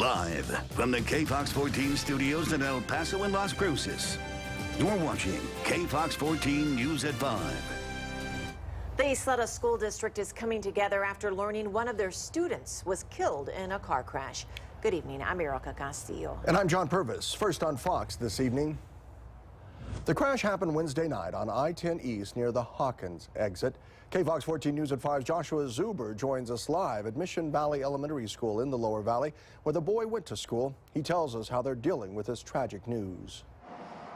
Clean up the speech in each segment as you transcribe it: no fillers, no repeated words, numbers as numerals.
Live from the KFOX 14 studios in El Paso and Las Cruces. You're watching KFOX 14 News at 5. The Ysleta School District is coming together after learning one of their students was killed in a car crash. Good evening, I'm Erica Castillo. And I'm John Purvis. First on Fox this evening. The crash happened Wednesday night on I-10 East near the Hawkins exit. KFOX 14 News at 5's Joshua Zuber joins us live at Mission Valley Elementary School in the Lower Valley, where the boy went to school. He tells us how they're dealing with this tragic news.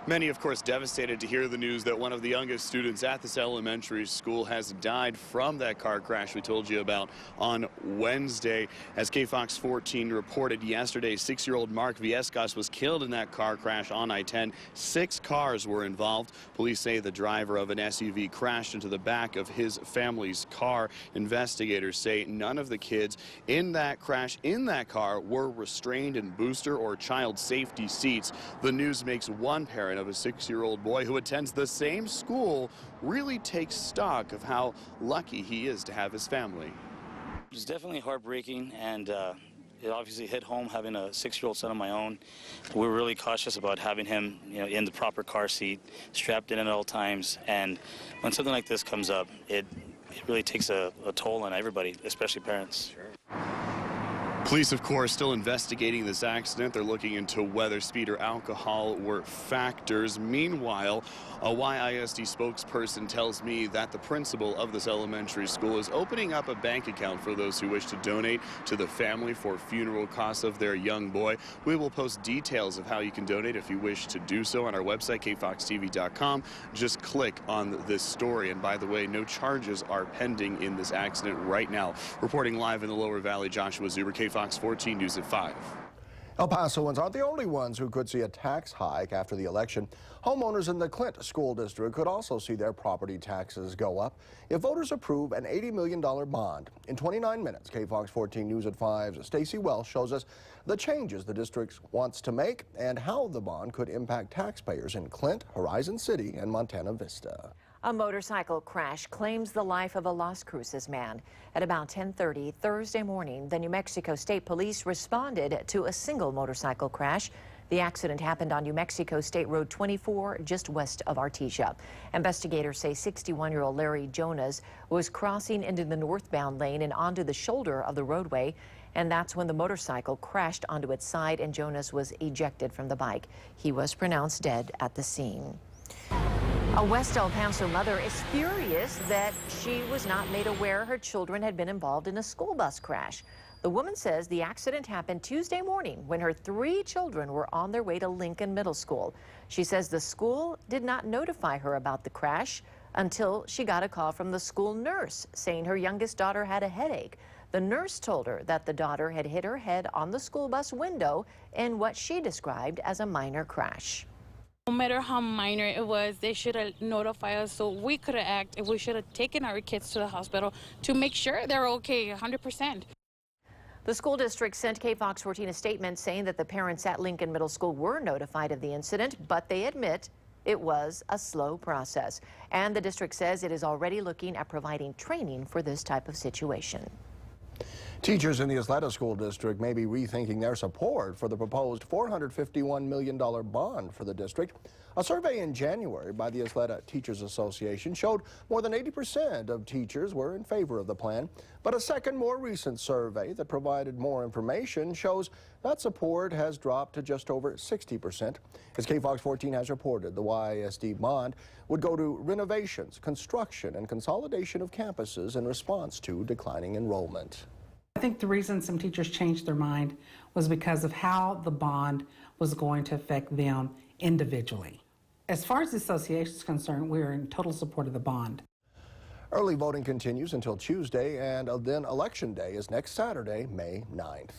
Many, of course, devastated to hear the news that one of the youngest students at this elementary school has died from that car crash we told you about on Wednesday. As KFOX 14 reported yesterday, 6-year-old Mark Viescas was killed in that car crash on I-10. 6 cars were involved. Police say the driver of an SUV crashed into the back of his family's car. Investigators say none of the kids in that crash in that car were restrained in booster or child safety seats. The news makes one parent of a 6-year-old boy who attends the same school really takes stock of how lucky he is to have his family. It's definitely heartbreaking, and it obviously hit home having a 6-year-old son of my own. We're really cautious about having him, in the proper car seat, strapped in at all times. And when something like this comes up, it really takes a toll on everybody, especially parents. Sure. Police, of course, still investigating this accident. They're looking into whether speed or alcohol were factors. Meanwhile, a YISD spokesperson tells me that the principal of this elementary school is opening up a bank account for those who wish to donate to the family for funeral costs of their young boy. We will post details of how you can donate if you wish to do so on our website, kfoxtv.com. Just click on this story. And by the way, no charges are pending in this accident right now. Reporting live in the Lower Valley, Joshua Zuber, KFOX 14 News at 5. El Pasoans aren't the only ones who could see a tax hike after the election. Homeowners in the Clint School District could also see their property taxes go up if voters approve an $80 million bond. In 29 minutes, KFOX 14 News at 5's Stacey Welsh shows us the changes the district wants to make and how the bond could impact taxpayers in Clint, Horizon City, and Montana Vista. A motorcycle crash claims the life of a Las Cruces man. At about 10:30 Thursday morning, the New Mexico State Police responded to a single motorcycle crash. The accident happened on New Mexico State Road 24, just west of Artesia. Investigators say 61-year-old Larry Jonas was crossing into the northbound lane and onto the shoulder of the roadway, and that's when the motorcycle crashed onto its side and Jonas was ejected from the bike. He was pronounced dead at the scene. A West El Paso mother is furious that she was not made aware her children had been involved in a school bus crash. The woman says the accident happened Tuesday morning when her 3 children were on their way to Lincoln Middle School. She says the school did not notify her about the crash until she got a call from the school nurse saying her youngest daughter had a headache. The nurse told her that the daughter had hit her head on the school bus window in what she described as a minor crash. No matter how minor it was, they should have notified us so we could have acted. We should have taken our kids to the hospital to make sure they're okay 100%. The school district sent KFOX 14 a statement saying that the parents at Lincoln Middle School were notified of the incident, but they admit it was a slow process. And the district says it is already looking at providing training for this type of situation. Teachers in the Ysleta School District may be rethinking their support for the proposed $451 million bond for the district. A survey in January by the Ysleta Teachers Association showed more than 80% of teachers were in favor of the plan. But a second, more recent survey that provided more information shows that support has dropped to just over 60%. As KFOX 14 has reported, the YISD bond would go to renovations, construction, and consolidation of campuses in response to declining enrollment. I think the reason some teachers changed their mind was because of how the bond was going to affect them individually. As far as the association is concerned, we are in total support of the bond. Early voting continues until Tuesday, and then Election Day is next Saturday, May 9th.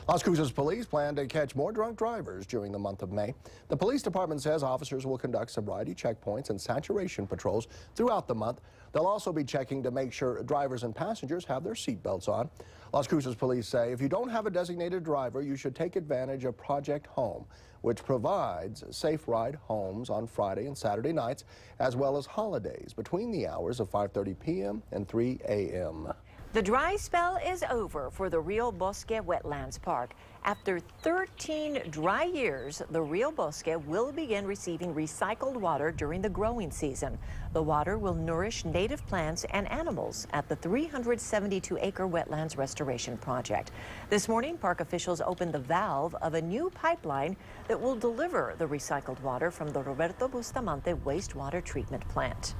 Las Cruces police plan to catch more drunk drivers during the month of May. The police department says officers will conduct sobriety checkpoints and saturation patrols throughout the month. They'll also be checking to make sure drivers and passengers have their seatbelts on. Las Cruces police say if you don't have a designated driver, you should take advantage of Project Home, which provides safe ride homes on Friday and Saturday nights, as well as holidays between the hours of 5:30 p.m. and 3 a.m. The dry spell is over for the Rio Bosque Wetlands Park. After 13 dry years, the Rio Bosque will begin receiving recycled water during the growing season. The water will nourish native plants and animals at the 372-acre wetlands restoration project. This morning, park officials opened the valve of a new pipeline that will deliver the recycled water from the Roberto Bustamante wastewater treatment plant.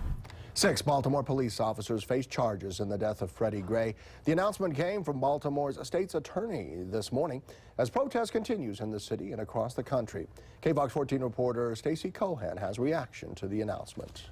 6 Baltimore police officers face charges in the death of Freddie Gray. The announcement came from Baltimore's state's attorney this morning as protest continues in the city and across the country. KFOX 14 reporter Stacey Cohan has reaction to the announcement.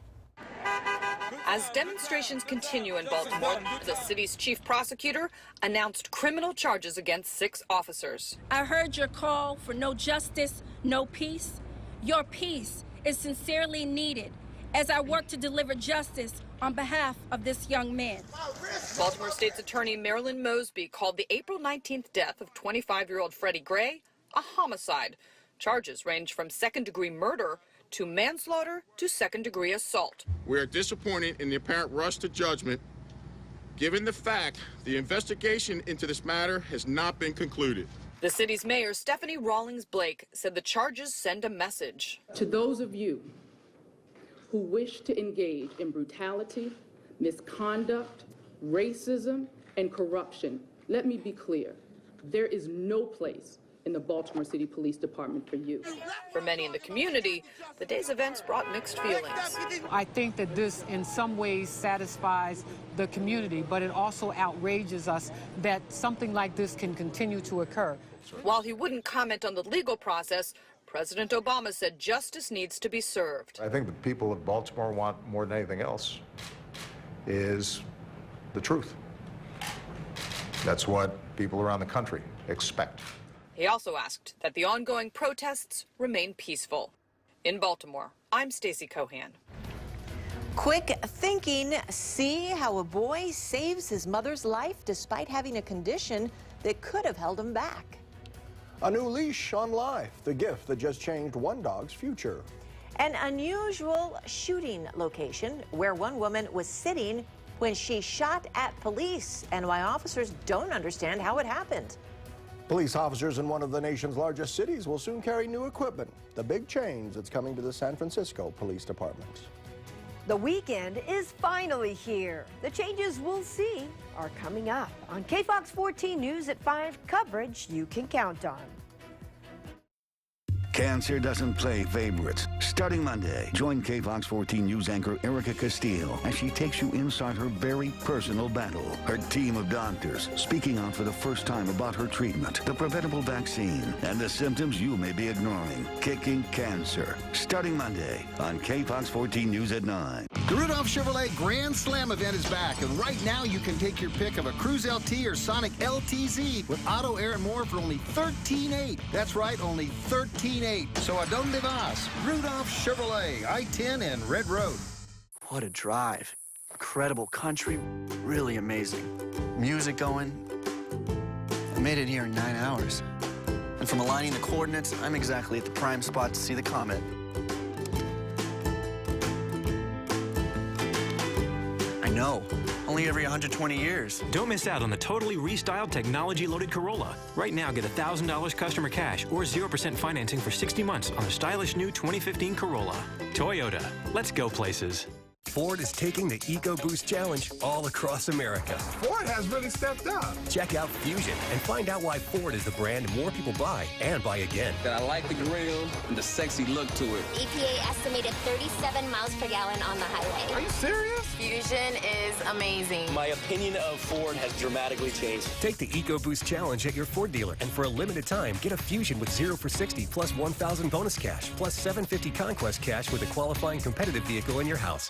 As demonstrations continue in Baltimore, the city's chief prosecutor announced criminal charges against 6 officers. I heard your call for no justice, no peace. Your peace is sincerely needed as I work to deliver justice on behalf of this young man. Baltimore State's Attorney Marilyn Mosby called the April 19th death of 25-year-old Freddie Gray a homicide. Charges range from second-degree murder to manslaughter to second-degree assault. We are disappointed in the apparent rush to judgment, given the fact the investigation into this matter has not been concluded. The city's mayor, Stephanie Rawlings Blake, said the charges send a message. To those of you who wish to engage in brutality, misconduct, racism, and corruption, let me be clear. There is no place in the Baltimore City Police Department for you. For many in the community, the day's events brought mixed feelings. I think that this in some ways satisfies the community, but it also outrages us that something like this can continue to occur. While he wouldn't comment on the legal process, President Obama said justice needs to be served. I think the people of Baltimore want more than anything else is the truth. That's what people around the country expect. He also asked that the ongoing protests remain peaceful. In Baltimore, I'm Stacey Cohan. Quick thinking, see how a boy saves his mother's life despite having a condition that could have held him back. A new leash on life, the gift that just changed one dog's future. An unusual shooting location where one woman was sitting when she shot at police and why officers don't understand how it happened. Police officers in one of the nation's largest cities will soon carry new equipment, the big change that's coming to the San Francisco Police Department. The weekend is finally here. The changes we'll see are coming up on KFOX 14 News at 5, coverage you can count on. Cancer doesn't play favorites. Starting Monday, join KFOX 14 News anchor Erica Castillo as she takes you inside her very personal battle. Her team of doctors speaking out for the first time about her treatment, the preventable vaccine, and the symptoms you may be ignoring. Kicking Cancer. Starting Monday on KFOX 14 News at 9. The Rudolph Chevrolet Grand Slam event is back, and right now you can take your pick of a Cruise LT or Sonic LTZ with auto, air, and more for only $13,800. That's right, only $13,800. So a donde vas? Rudolph Chevrolet, I-10 and Red Road. What a drive. Incredible country, really amazing. Music going. I made it here in 9 hours. And from aligning the coordinates, I'm exactly at the prime spot to see the comet. I know. Only every 120 years. Don't miss out on the totally restyled, technology-loaded Corolla. Right now, get $1,000 customer cash or 0% financing for 60 months on a stylish new 2015 Corolla. Toyota. Let's go places. Ford is taking the EcoBoost Challenge all across America. Ford has really stepped up. Check out Fusion and find out why Ford is the brand more people buy and buy again. I like the grille and the sexy look to it. EPA estimated 37 miles per gallon on the highway. Are you serious? Fusion is amazing. My opinion of Ford has dramatically changed. Take the EcoBoost Challenge at your Ford dealer, and for a limited time, get a Fusion with 0 for 60 plus 1,000 bonus cash plus 750 Conquest cash with a qualifying competitive vehicle in your house.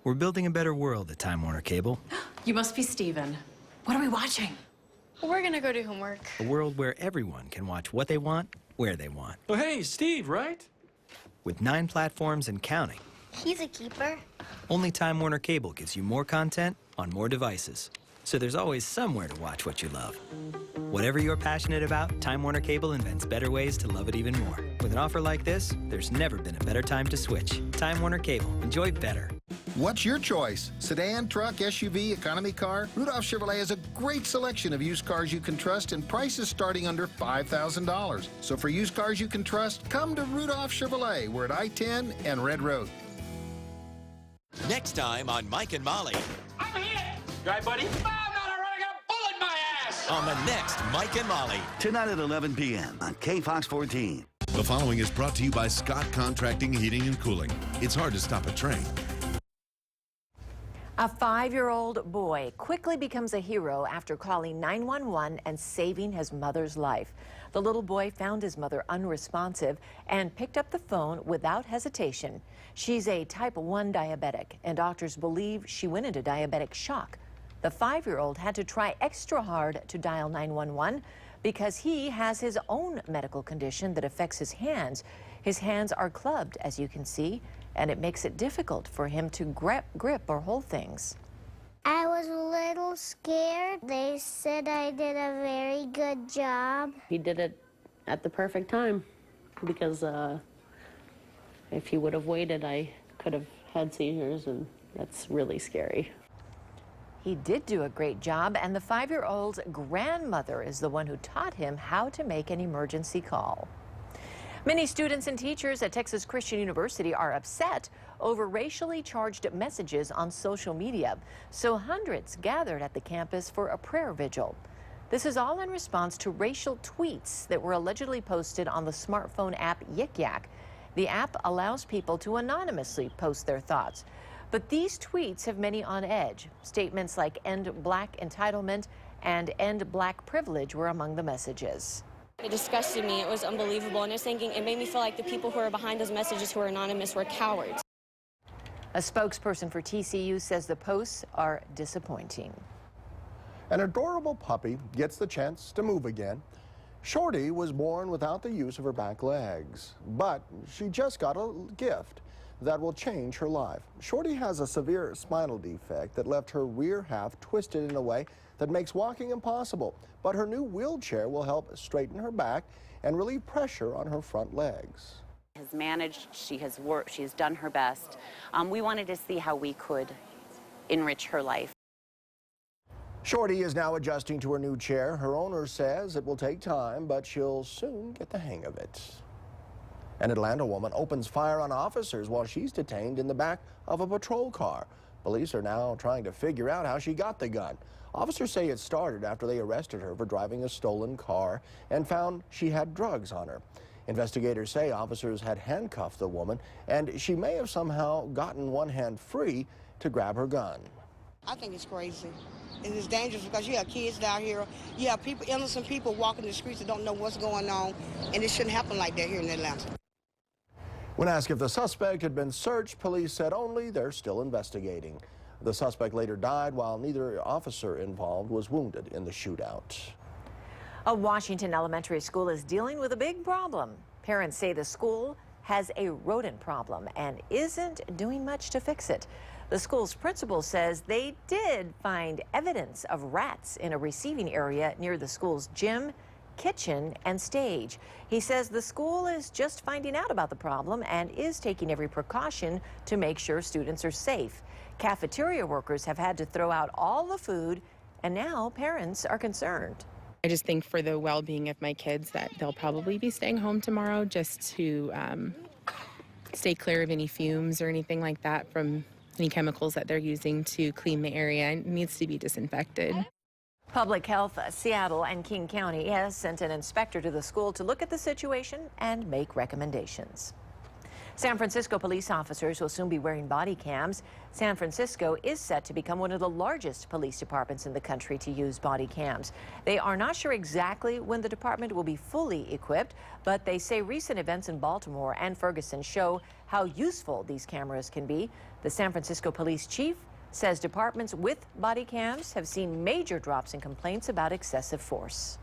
We're building a better world at Time Warner Cable. You must be Steven. What are we watching? We're gonna go do homework. A world where everyone can watch what they want, where they want. Oh, hey, Steve, right? With 9 platforms and counting. He's a keeper. Only Time Warner Cable gives you more content on more devices. So there's always somewhere to watch what you love. Whatever you're passionate about, Time Warner Cable invents better ways to love it even more. With an offer like this, there's never been a better time to switch. Time Warner Cable. Enjoy better. What's your choice? Sedan, truck, SUV, economy car? Rudolph Chevrolet has a great selection of used cars you can trust and prices starting under $5,000. So for used cars you can trust, come to Rudolph Chevrolet. We're at I-10 and Red Road. Next time on Mike and Molly. I'm hit! Right, buddy? I'm not running a bullet in my ass! On the next Mike and Molly. Tonight at 11 p.m. on KFOX 14. The following is brought to you by Scott Contracting, Heating, and Cooling. It's hard to stop a train. A 5-year-old boy quickly becomes a hero after calling 911 and saving his mother's life. The little boy found his mother unresponsive and picked up the phone without hesitation. She's a type 1 diabetic, and doctors believe she went into diabetic shock. The 5-year-old had to try extra hard to dial 911 because he has his own medical condition that affects his hands. His hands are clubbed, as you can see, and it makes it difficult for him to grip or hold things. I was a little scared. They said I did a very good job. He did it at the perfect time because if he would have waited, I could have had seizures, and that's really scary. He did do a great job, and the 5-year-old's grandmother is the one who taught him how to make an emergency call. Many students and teachers at Texas Christian University are upset over racially charged messages on social media, so hundreds gathered at the campus for a prayer vigil. This is all in response to racial tweets that were allegedly posted on the smartphone app Yik Yak. The app allows people to anonymously post their thoughts. But these tweets have many on edge. Statements like "end black entitlement" and "end black privilege" were among the messages. It disgusted me. It was unbelievable. And I was thinking, it made me feel like the people who are behind those messages who are anonymous were cowards. A spokesperson for TCU says the posts are disappointing. An adorable puppy gets the chance to move again. Shorty was born without the use of her back legs, but she just got a gift that will change her life. Shorty has a severe spinal defect that left her rear half twisted in a way that makes walking impossible, but her new wheelchair will help straighten her back and relieve pressure on her front legs. Has managed, she has worked, she has done her best. We wanted to see how we could enrich her life. Shorty is now adjusting to her new chair. Her owner says it will take time, but she'll soon get the hang of it. An Atlanta woman opens fire on officers while she's detained in the back of a patrol car. Police are now trying to figure out how she got the gun. Officers say it started after they arrested her for driving a stolen car and found she had drugs on her. Investigators say officers had handcuffed the woman, and she may have somehow gotten one hand free to grab her gun. I think it's crazy. It is dangerous because you have kids down here. You have people, innocent people walking the streets that don't know what's going on, and it shouldn't happen like that here in Atlanta. When asked if the suspect had been searched, police said only they're still investigating. The suspect later died while neither officer involved was wounded in the shootout. A Washington elementary school is dealing with a big problem. Parents say the school has a rodent problem and isn't doing much to fix it. The school's principal says they did find evidence of rats in a receiving area near the school's gym, kitchen, and stage. He says the school is just finding out about the problem and is taking every precaution to make sure students are safe. Cafeteria workers have had to throw out all the food, and now parents are concerned. I just think for the well-being of my kids that they'll probably be staying home tomorrow just to stay clear of any fumes or anything like that from any chemicals that they're using to clean the area. It needs to be disinfected. Public Health Seattle and King County has sent an inspector to the school to look at the situation and make recommendations. San Francisco police officers will soon be wearing body cams. San Francisco is set to become one of the largest police departments in the country to use body cams. They are not sure exactly when the department will be fully equipped, but they say recent events in Baltimore and Ferguson show how useful these cameras can be. The San Francisco police chief says departments with body cams have seen major drops in complaints about excessive force.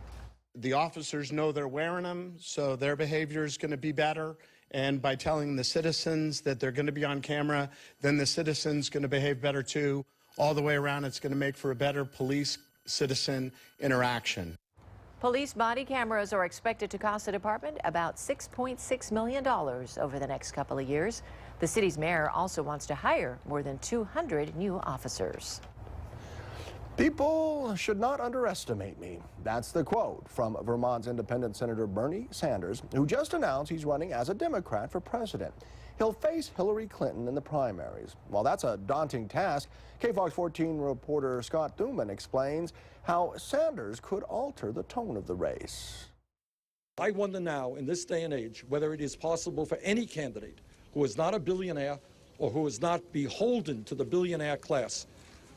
The officers know they're wearing them, so their behavior is going to be better. And by telling the citizens that they're going to be on camera, then the citizens going to behave better too. All the way around, it's going to make for a better police-citizen interaction. Police body cameras are expected to cost the department about $6.6 million over the next couple of years. The city's mayor also wants to hire more than 200 new officers. People should not underestimate me. That's the quote from Vermont's independent Senator Bernie Sanders, who just announced he's running as a Democrat for president. He'll face Hillary Clinton in the primaries. While that's a daunting task, KFOX 14 reporter Scott Thuman explains how Sanders could alter the tone of the race. I wonder now, in this day and age, whether it is possible for any candidate who is not a billionaire or who is not beholden to the billionaire class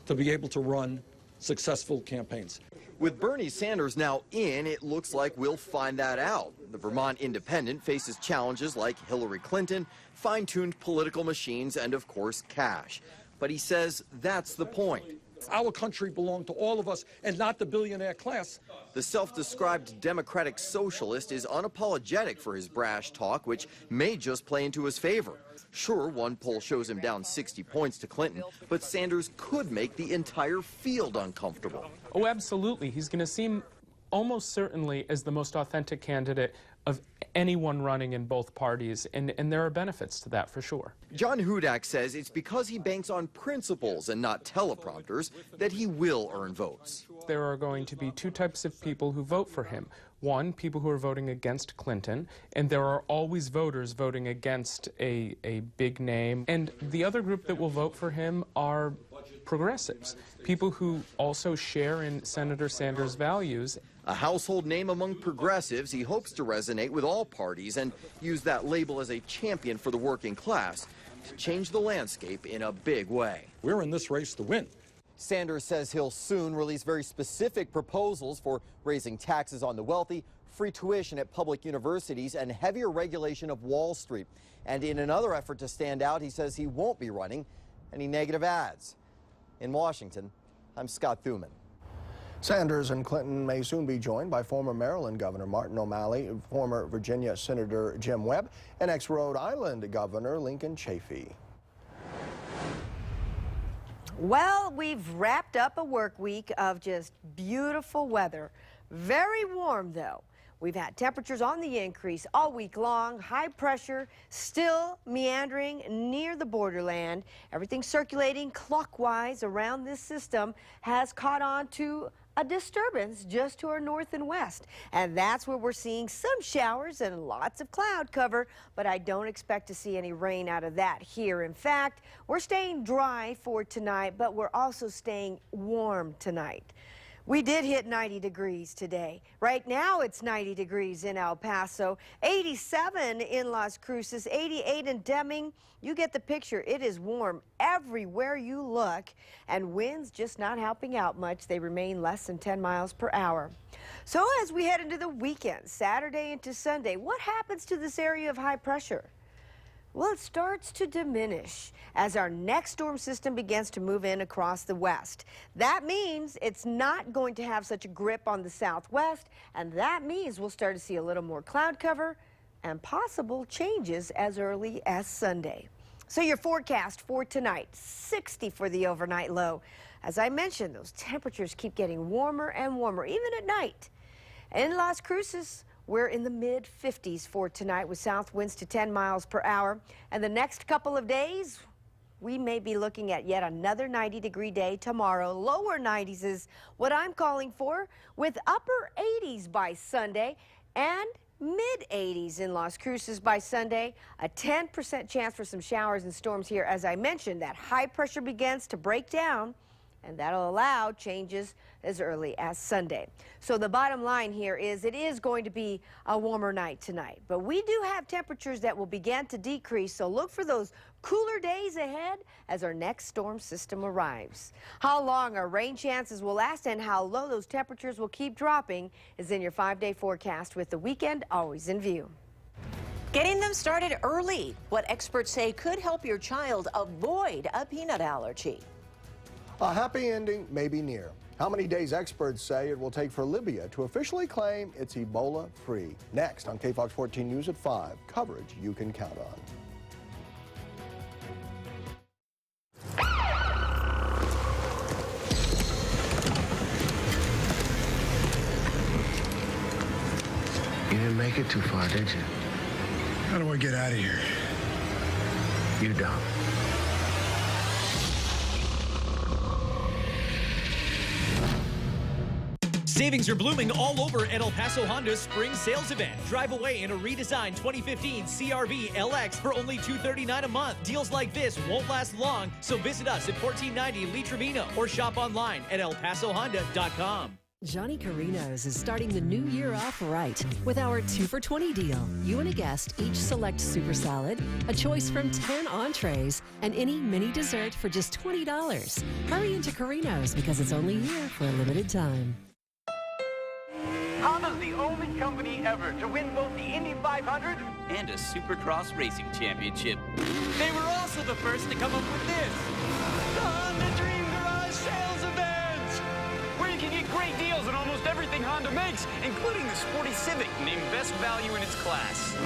to be able to run successful campaigns. With Bernie Sanders now in, it looks like we'll find that out. The Vermont Independent faces challenges like Hillary Clinton, fine-tuned political machines, and of course cash. But he says that's the point. Our country belonged to all of us and not the billionaire class. The self-described democratic socialist is unapologetic for his brash talk, which may just play into his favor. Sure, one poll shows him down 60 points to Clinton, but Sanders could make the entire field uncomfortable. Oh, absolutely. He's going to seem almost certainly as the most authentic candidate of anyone running in both parties, and there are benefits to that for sure. John Hudak says it's because he banks on principles and not teleprompters that he will earn votes. There are going to be two types of people who vote for him. One, people who are voting against Clinton, and there are always voters voting against a big name. And the other group that will vote for him are progressives, people who also share in Senator Sanders' values. A household name among progressives, he hopes to resonate with all parties and use that label as a champion for the working class to change the landscape in a big way. We're in this race to win. Sanders says he'll soon release very specific proposals for raising taxes on the wealthy, free tuition at public universities, and heavier regulation of Wall Street. And in another effort to stand out, he says he won't be running any negative ads. In Washington, I'm Scott Thuman. Sanders and Clinton may soon be joined by former Maryland Governor Martin O'Malley, former Virginia Senator Jim Webb, and ex-Rhode Island Governor Lincoln Chafee. Well, we've wrapped up a work week of just beautiful weather. Very warm, though. We've had temperatures on the increase all week long, high pressure still meandering near the borderland. Everything circulating clockwise around this system has caught on to a disturbance just to our north and west. And that's where we're seeing some showers and lots of cloud cover, but I don't expect to see any rain out of that here. In fact, we're staying dry for tonight, but we're also staying warm tonight. We did hit 90 degrees today. Right now it's 90 degrees in El Paso, 87 in Las Cruces, 88 in Deming. You get the picture. It is warm everywhere you look, and winds just not helping out much. They remain less than 10 miles per hour. So as we head into the weekend, Saturday into Sunday, what happens to this area of high pressure? Well, it starts to diminish as our next storm system begins to move in across the west. That means it's not going to have such a grip on the southwest, and that means we'll start to see a little more cloud cover and possible changes as early as Sunday. So your forecast for tonight, 60 for the overnight low. As I mentioned, those temperatures keep getting warmer and warmer, even at night. In Las Cruces, we're in the mid-50s for tonight with south winds to 10 miles per hour. And the next couple of days, we may be looking at yet another 90-degree day tomorrow. Lower 90s is what I'm calling for, with upper 80s by Sunday and mid-80s in Las Cruces by Sunday. A 10% chance for some showers and storms here. As I mentioned, that high pressure begins to break down, and that'll allow changes as early as Sunday. So the bottom line here is it is going to be a warmer night tonight, but we do have temperatures that will begin to decrease, so look for those cooler days ahead as our next storm system arrives. How long our rain chances will last and how low those temperatures will keep dropping is in your 5-day forecast, with the weekend always in view. Getting them started early, what experts say could help your child avoid a peanut allergy. A happy ending may be near. How many days experts say it will take for Libya to officially claim it's Ebola-free? Next on KFOX 14 News at 5, coverage you can count on. didn't make it too far, did you? How do I get out of here? You don't. Savings are blooming all over at El Paso Honda's spring sales event. Drive away in a redesigned 2015 CR-V LX for only $239 a month. Deals like this won't last long, so visit us at 1490 Lee Trevino or shop online at elpasohonda.com. Johnny Carino's is starting the new year off right with our 2 for $20 deal. You and a guest each select super salad, a choice from 10 entrees, and any mini dessert for just $20. Hurry into Carino's because it's only here for a limited time. Honda's the only company ever to win both the Indy 500 and a Supercross Racing Championship. They were also the first to come up with this, the Honda Dream Garage Sales Event, where you can get great deals on almost everything Honda makes, including the sporty Civic, named Best Value in its class.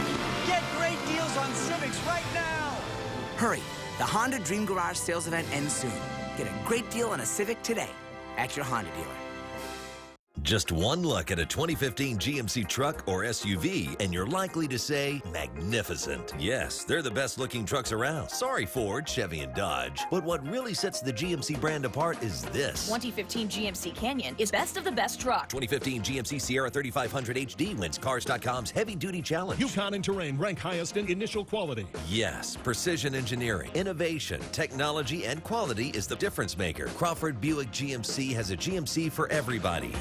Get great deals on Civics right now. Hurry, the Honda Dream Garage Sales Event ends soon. Get a great deal on a Civic today at your Honda dealer. Just one look at a 2015 GMC truck or SUV, and you're likely to say, magnificent. Yes, they're the best looking trucks around. Sorry, Ford, Chevy, and Dodge. But what really sets the GMC brand apart is this. 2015 GMC Canyon is best of the best truck. 2015 GMC Sierra 3500 HD wins Cars.com's Heavy Duty Challenge. Yukon and Terrain rank highest in initial quality. Yes, precision engineering, innovation, technology, and quality is the difference maker. Crawford Buick GMC has a GMC for everybody.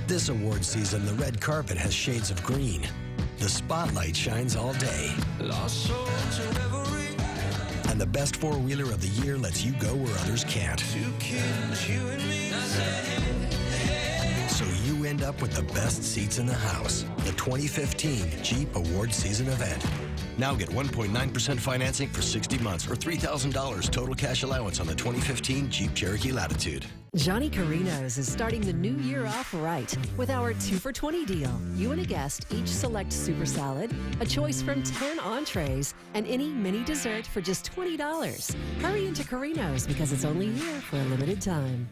This award season, the red carpet has shades of green. The spotlight shines all day. And the best four-wheeler of the year lets you go where others can't. So you end up with the best seats in the house. The 2015 Jeep Award Season event. Now get 1.9% financing for 60 months or $3,000 total cash allowance on the 2015 Jeep Cherokee Latitude. Johnny Carino's is starting the new year off right with our 2 for $20 deal. You and a guest each select super salad, a choice from 10 entrees, and any mini dessert for just $20. Hurry into Carino's because it's only here for a limited time.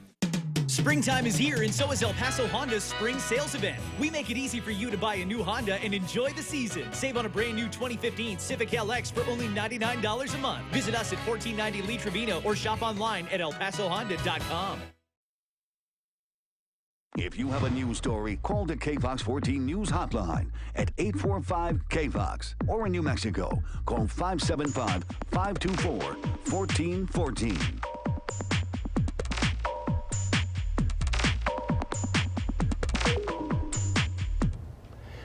Springtime is here, and so is El Paso Honda's spring sales event. We make it easy for you to buy a new Honda and enjoy the season. Save on a brand new 2015 Civic LX for only $99 a month. Visit us at 1490 Lee Trevino or shop online at elpasohonda.com. If you have a news story, call the KFOX 14 News Hotline at 845-KFOX. Or in New Mexico, call 575-524-1414.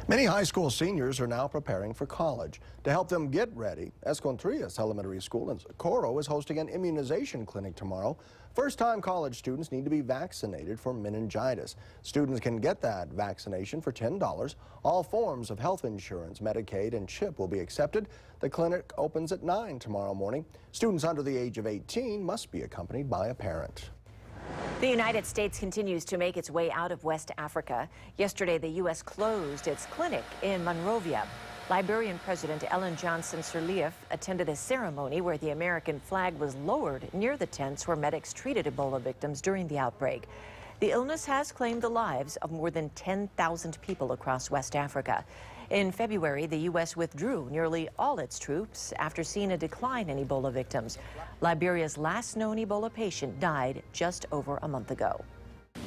Many high school seniors are now preparing for college. To help them get ready, Escontrias Elementary School in Socorro is hosting an immunization clinic tomorrow. First-time college students need to be vaccinated for meningitis. Students can get that vaccination for $10. All forms of health insurance, Medicaid, and CHIP will be accepted. The clinic opens at 9 tomorrow morning. Students under the age of 18 must be accompanied by a parent. The United States continues to make its way out of West Africa. Yesterday, the U.S. closed its clinic in Monrovia. Liberian President Ellen Johnson Sirleaf attended a ceremony where the American flag was lowered near the tents where medics treated Ebola victims during the outbreak. The illness has claimed the lives of more than 10,000 people across West Africa. In February, the U.S. withdrew nearly all its troops after seeing a decline in Ebola victims. Liberia's last known Ebola patient died just over a month ago.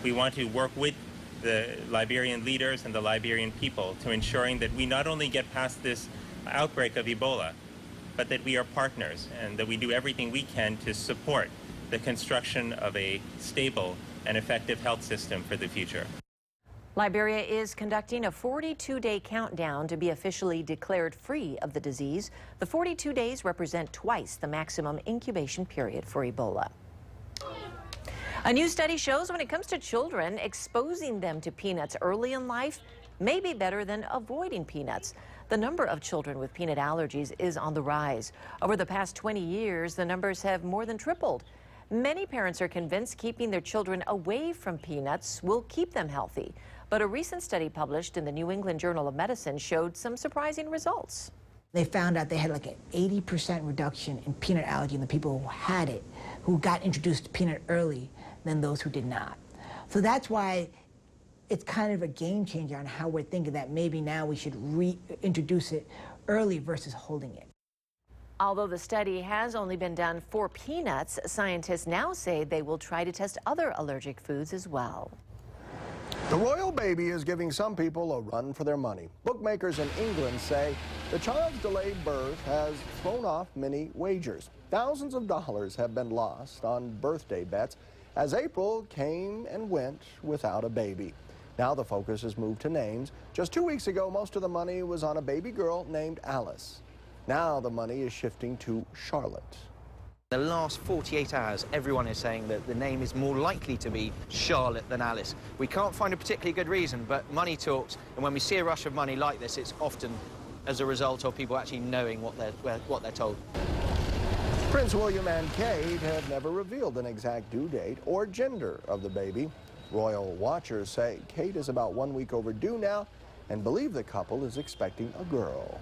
We want to work with the Liberian leaders and the Liberian people to ensuring that we not only get past this outbreak of Ebola, but that we are partners and that we do everything we can to support the construction of a stable and effective health system for the future. Liberia is conducting a 42-day countdown to be officially declared free of the disease. The 42 days represent twice the maximum incubation period for Ebola. A new study shows when it comes to children, exposing them to peanuts early in life may be better than avoiding peanuts. The number of children with peanut allergies is on the rise. Over the past 20 years, the numbers have more than tripled. Many parents are convinced keeping their children away from peanuts will keep them healthy. But a recent study published in the New England Journal of Medicine showed some surprising results. They found out they had like an 80% reduction in peanut allergy in the people who had it, who got introduced to peanut early, than those who did not. So that's why it's kind of a game changer on how we're thinking that maybe now we should reintroduce it early versus holding it. Although the study has only been done for peanuts, scientists now say they will try to test other allergic foods as well. The royal baby is giving some people a run for their money. Bookmakers in England say the child's delayed birth has thrown off many wagers. Thousands of dollars have been lost on birthday bets as April came and went without a baby. Now the focus has moved to names. Just 2 weeks ago, most of the money was on a baby girl named Alice. Now the money is shifting to Charlotte. The last 48 hours, everyone is saying that the name is more likely to be Charlotte than Alice. We can't find a particularly good reason, but money talks, and when we see a rush of money like this, it's often as a result of people actually knowing what they're told. Prince William and Kate have never revealed an exact due date or gender of the baby. Royal watchers say Kate is about 1 week overdue now and believe the couple is expecting a girl.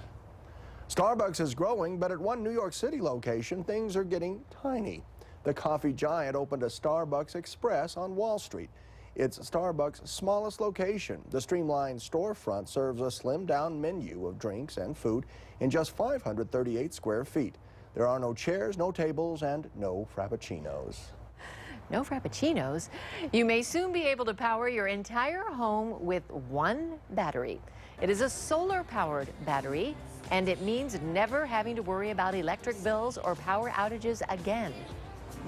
Starbucks is growing, but at one New York City location, things are getting tiny. The coffee giant opened a Starbucks Express on Wall Street. It's Starbucks' smallest location. The streamlined storefront serves a slimmed-down menu of drinks and food in just 538 square feet. There are no chairs, no tables, and no frappuccinos. No frappuccinos? You may soon be able to power your entire home with one battery. It is a solar-powered battery, and it means never having to worry about electric bills or power outages again.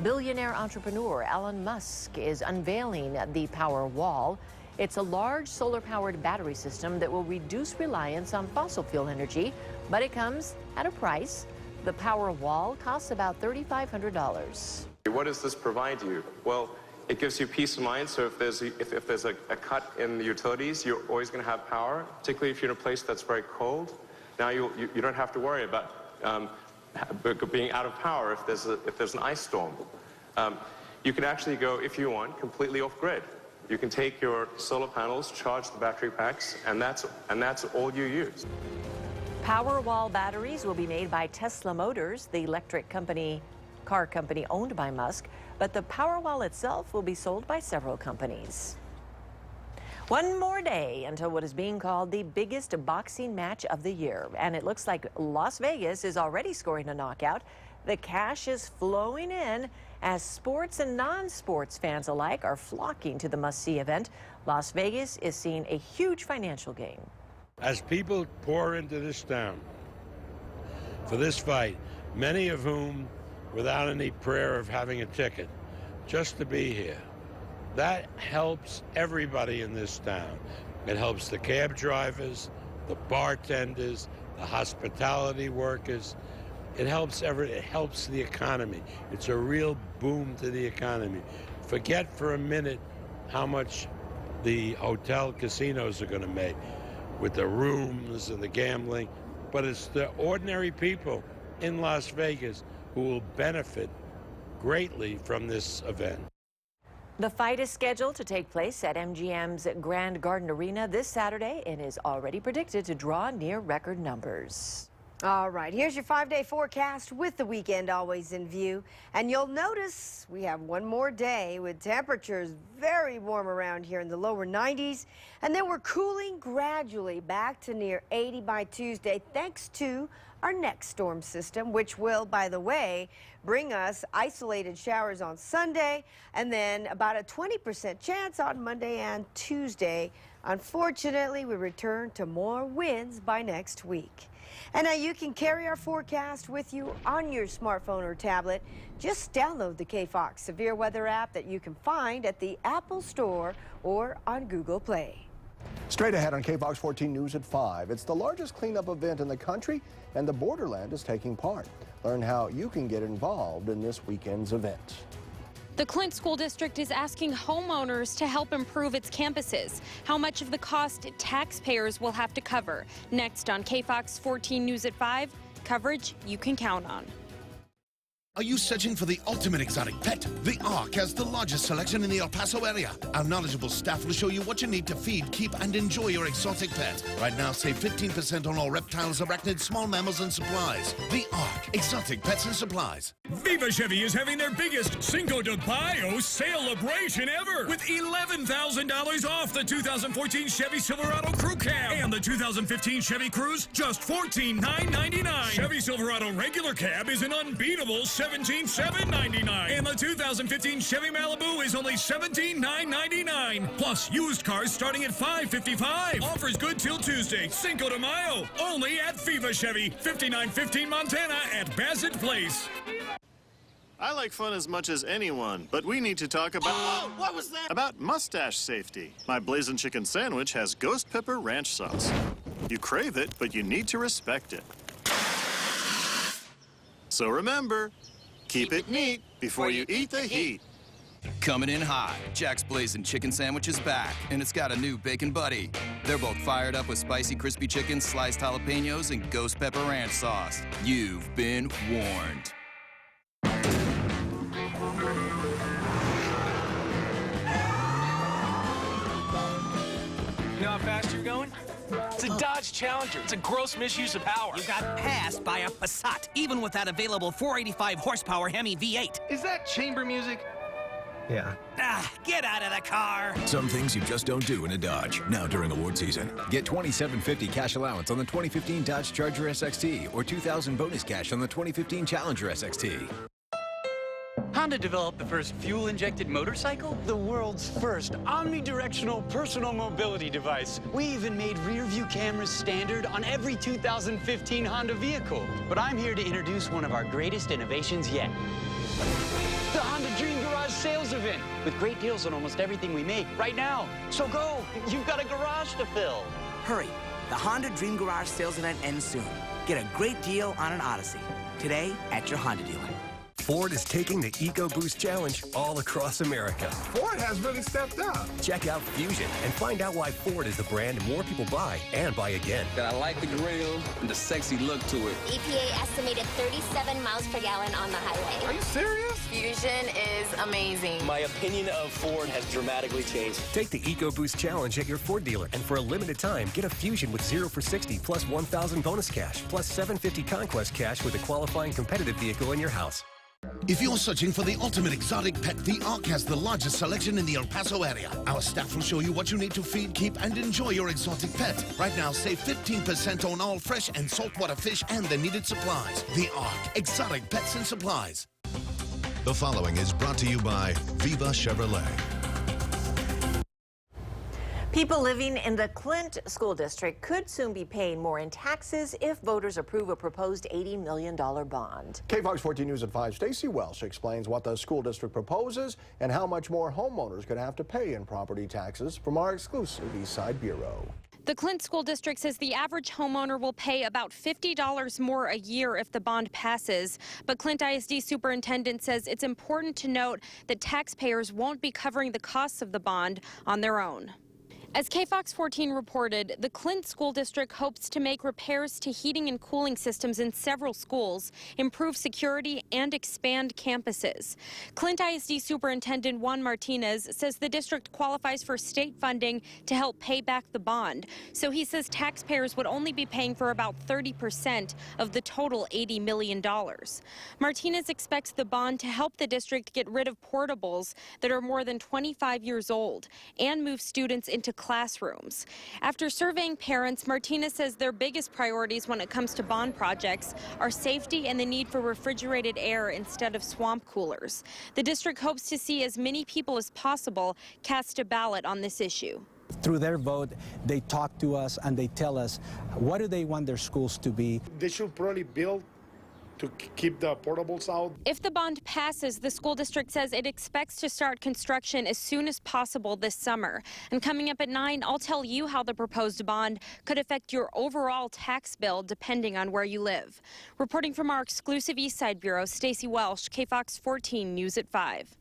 Billionaire entrepreneur Elon Musk is unveiling the Powerwall. It's a large solar-powered battery system that will reduce reliance on fossil fuel energy, but it comes at a price. The Powerwall costs about $3,500. What does this provide you? Well, it gives you peace of mind, so if there's a cut in the utilities, you're always going to have power, particularly if you're in a place that's very cold. Now you don't have to worry about being out of power if there's an ice storm. You can actually go, if you want, completely off-grid. You can take your solar panels, charge the battery packs, and that's all you use. Powerwall batteries will be made by Tesla Motors, the electric car company owned by Musk, but the Powerwall itself will be sold by several companies. One more day until what is being called the biggest boxing match of the year, and it looks like Las Vegas is already scoring a knockout. The cash is flowing in as sports and non-sports fans alike are flocking to the must-see event. Las Vegas is seeing a huge financial gain. As people pour into this town for this fight, many of whom without any prayer of having a ticket, just to be here, that helps everybody in this town. It helps the cab drivers, the bartenders, the hospitality workers. It helps the economy. It's a real boom to the economy. Forget for a minute how much the hotel casinos are going to make with the rooms and the gambling, but it's the ordinary people in Las Vegas who will benefit greatly from this event. The fight is scheduled to take place at MGM's Grand Garden Arena this Saturday and is already predicted to draw near record numbers. All right, here's your 5-day forecast with the weekend always in view. And you'll notice we have one more day with temperatures very warm around here in the lower 90s. And then we're cooling gradually back to near 80 by Tuesday thanks to our next storm system, which will, by the way, bring us isolated showers on Sunday and then about a 20% chance on Monday and Tuesday. Unfortunately, we return to more winds by next week. And now you can carry our forecast with you on your smartphone or tablet. Just download the KFOX Severe Weather app that you can find at the Apple Store or on Google Play. Straight ahead on KFOX 14 News at 5. It's the largest cleanup event in the country, and the Borderland is taking part. Learn how you can get involved in this weekend's event. The Clint School District is asking homeowners to help improve its campuses. How much of the cost taxpayers will have to cover? Next on KFOX 14 News at 5, coverage you can count on. Are you searching for the ultimate exotic pet? The Ark has the largest selection in the El Paso area. Our knowledgeable staff will show you what you need to feed, keep, and enjoy your exotic pet. Right now, save 15% on all reptiles, arachnids, small mammals, and supplies. The Ark, exotic pets and supplies. Viva Chevy is having their biggest Cinco de Mayo celebration ever with $11,000 off the 2014 Chevy Silverado Crew Cab and the 2015 Chevy Cruze, just $14,999. Chevy Silverado regular cab is an unbeatable $17,799, and the 2015 Chevy Malibu is only $17,999. Plus, used cars starting at $555. Offers good till Tuesday, Cinco de Mayo, only at Viva Chevy, 5915 Montana at Bassett Place. I like fun as much as anyone, but we need to talk about... Oh, what was that? About mustache safety. My Blazin' Chicken Sandwich has Ghost Pepper Ranch Sauce. You crave it, but you need to respect it. So remember, keep it neat before you eat the heat. Coming in hot, Jack's Blazin' Chicken Sandwich is back, and it's got a new bacon buddy. They're both fired up with spicy crispy chicken, sliced jalapenos, and Ghost Pepper Ranch Sauce. You've been warned. You know how fast you're going? It's a Dodge Challenger. It's a gross misuse of power. You got passed by a Passat, even with that available 485 horsepower Hemi V8. Is that chamber music? Yeah. Ah, get out of the car. Some things you just don't do in a Dodge. Now during award season. Get $2,750 cash allowance on the 2015 Dodge Charger SXT or $2,000 bonus cash on the 2015 Challenger SXT. Honda developed the first fuel-injected motorcycle, the world's first omnidirectional personal mobility device. We even made rear-view cameras standard on every 2015 Honda vehicle. But I'm here to introduce one of our greatest innovations yet. The Honda Dream Garage sales event with great deals on almost everything we make right now. So go, you've got a garage to fill. Hurry, the Honda Dream Garage sales event ends soon. Get a great deal on an Odyssey today at your Honda dealer. Ford is taking the EcoBoost Challenge all across America. Ford has really stepped up. Check out Fusion and find out why Ford is the brand more people buy and buy again. I like the grill and the sexy look to it. EPA estimated 37 miles per gallon on the highway. Are you serious? Fusion is amazing. My opinion of Ford has dramatically changed. Take the EcoBoost Challenge at your Ford dealer, and for a limited time, get a Fusion with 0 for 60 plus 1,000 bonus cash plus $750 Conquest cash with a qualifying competitive vehicle in your house. If you're searching for the ultimate exotic pet, the Ark has the largest selection in the El Paso area. Our staff will show you what you need to feed, keep, and enjoy your exotic pet. Right now, save 15% on all fresh and saltwater fish and the needed supplies. The Ark, exotic pets and supplies. The following is brought to you by Viva Chevrolet. People living in the Clint School District could soon be paying more in taxes if voters approve a proposed $80 million bond. KFOX 14 News at 5, Stacey Welsh explains what the school district proposes and how much more homeowners could have to pay in property taxes from our exclusive Eastside Bureau. The Clint School District says the average homeowner will pay about $50 more a year if the bond passes. But Clint ISD Superintendent says it's important to note that taxpayers won't be covering the costs of the bond on their own. As KFOX 14 reported, the Clint School District hopes to make repairs to heating and cooling systems in several schools, improve security, and expand campuses. Clint ISD Superintendent Juan Martinez says the district qualifies for state funding to help pay back the bond. So he says taxpayers would only be paying for about 30% of the total $80 million. Martinez expects the bond to help the district get rid of portables that are more than 25 years old and move students into classrooms. After surveying parents, Martinez says their biggest priorities when it comes to bond projects are safety and the need for refrigerated air instead of swamp coolers. The district hopes to see as many people as possible cast a ballot on this issue. Through their vote, they talk to us and they tell us what do they want their schools to be. They should probably build to keep the portables out. If the bond passes, the school district says it expects to start construction as soon as possible this summer. And coming up at 9, I'll tell you how the proposed bond could affect your overall tax bill depending on where you live. Reporting from our exclusive Eastside Bureau, Stacey Welsh, KFOX 14 News at 5.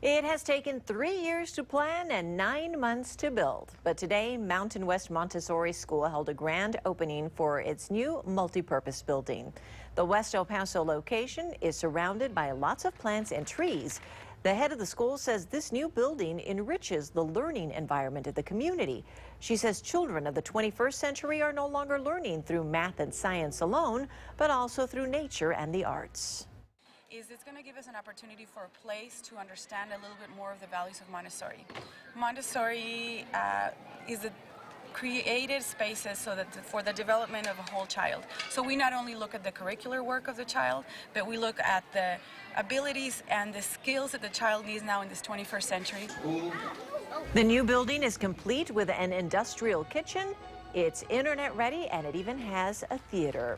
It has taken 3 years to plan and 9 months to build. But today, Mountain West Montessori School held a grand opening for its new multi-purpose building. The West El Paso location is surrounded by lots of plants and trees. The head of the school says this new building enriches the learning environment of the community. She says children of the 21st century are no longer learning through math and science alone, but also through nature and the arts. It's going to give us an opportunity for a place to understand a little bit more of the values of Montessori. Montessori is a created spaces so that for the development of a whole child. So we not only look at the curricular work of the child, but we look at the abilities and the skills that the child needs now in this 21st century. The new building is complete with an industrial kitchen. It's internet ready and it even has a theater.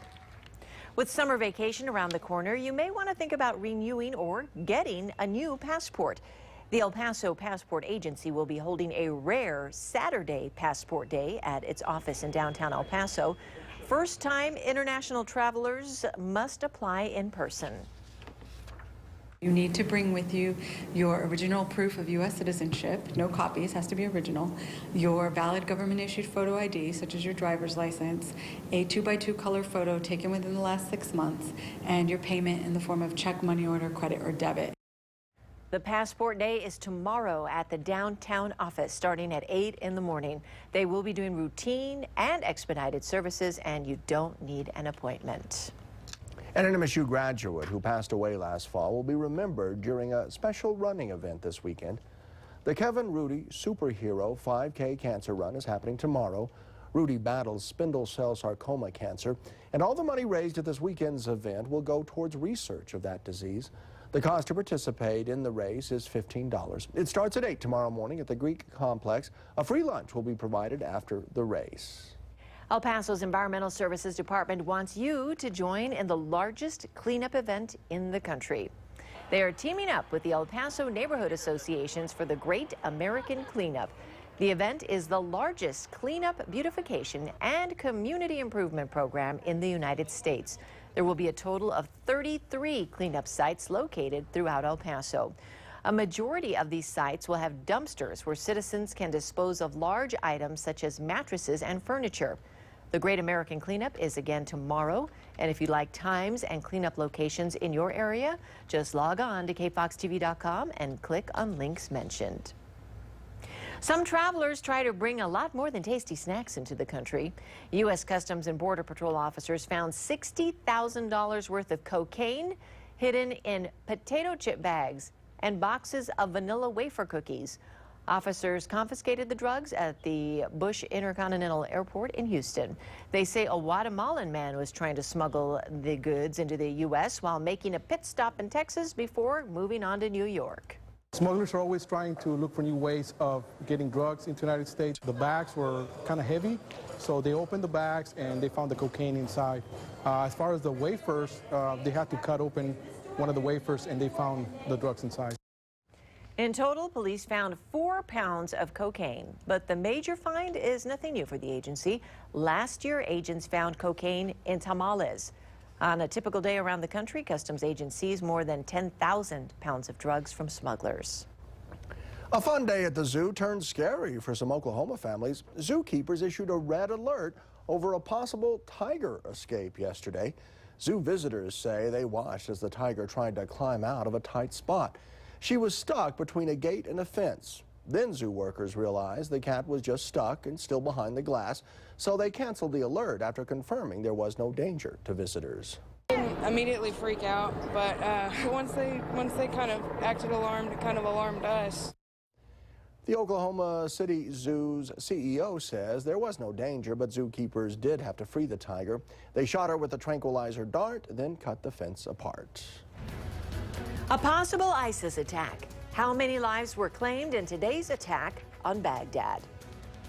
With summer vacation around the corner, you may want to think about renewing or getting a new passport. The El Paso Passport Agency will be holding a rare Saturday Passport Day at its office in downtown El Paso. First-time international travelers must apply in person. You need to bring with you your original proof of U.S. citizenship, no copies, has to be original, your valid government-issued photo ID, such as your driver's license, a 2x2 color photo taken within the last 6 months, and your payment in the form of check, money order, credit, or debit. The Passport Day is tomorrow at the downtown office, starting at 8 in the morning. They will be doing routine and expedited services, and you don't need an appointment. And an MSU graduate who passed away last fall will be remembered during a special running event this weekend. The Kevin Rudy Superhero 5K Cancer Run is happening tomorrow. Rudy battles spindle cell sarcoma cancer, and all the money raised at this weekend's event will go towards research of that disease. The cost to participate in the race is $15. It starts at 8 tomorrow morning at the Greek Complex. A free lunch will be provided after the race. El Paso's Environmental Services Department wants you to join in the largest cleanup event in the country. They are teaming up with the El Paso Neighborhood Associations for the Great American Cleanup. The event is the largest cleanup, beautification, and community improvement program in the United States. There will be a total of 33 cleanup sites located throughout El Paso. A majority of these sites will have dumpsters where citizens can dispose of large items such as mattresses and furniture. The Great American Cleanup is again tomorrow, and if you like times and cleanup locations in your area, just log on to kfoxtv.com and click on links mentioned. Some travelers try to bring a lot more than tasty snacks into the country. U.S. Customs and Border Patrol officers found $60,000 worth of cocaine hidden in potato chip bags and boxes of vanilla wafer cookies. Officers confiscated the drugs at the Bush Intercontinental Airport in Houston. They say a Guatemalan man was trying to smuggle the goods into the U.S. while making a pit stop in Texas before moving on to New York. Smugglers are always trying to look for new ways of getting drugs into the United States. The bags were kind of heavy, so they opened the bags and they found the cocaine inside. As far as the wafers, they had to cut open one of the wafers and they found the drugs inside. In total, police found 4 pounds of cocaine, but the major find is nothing new for the agency. Last year, agents found cocaine in tamales. On a typical day around the country, customs agents seized more than 10,000 pounds of drugs from smugglers. A fun day at the zoo turned scary for some Oklahoma families. Zookeepers issued a red alert over a possible tiger escape yesterday. Zoo visitors say they watched as the tiger tried to climb out of a tight spot. She was stuck between a gate and a fence. Then zoo workers realized the cat was just stuck and still behind the glass, so they canceled the alert after confirming there was no danger to visitors. Didn't immediately freak out, but once they kind of acted alarmed, it kind of alarmed us. The Oklahoma City Zoo's CEO says there was no danger, but zookeepers did have to free the tiger. They shot her with a tranquilizer dart, then cut the fence apart. A possible ISIS attack. How many lives were claimed in today's attack on Baghdad?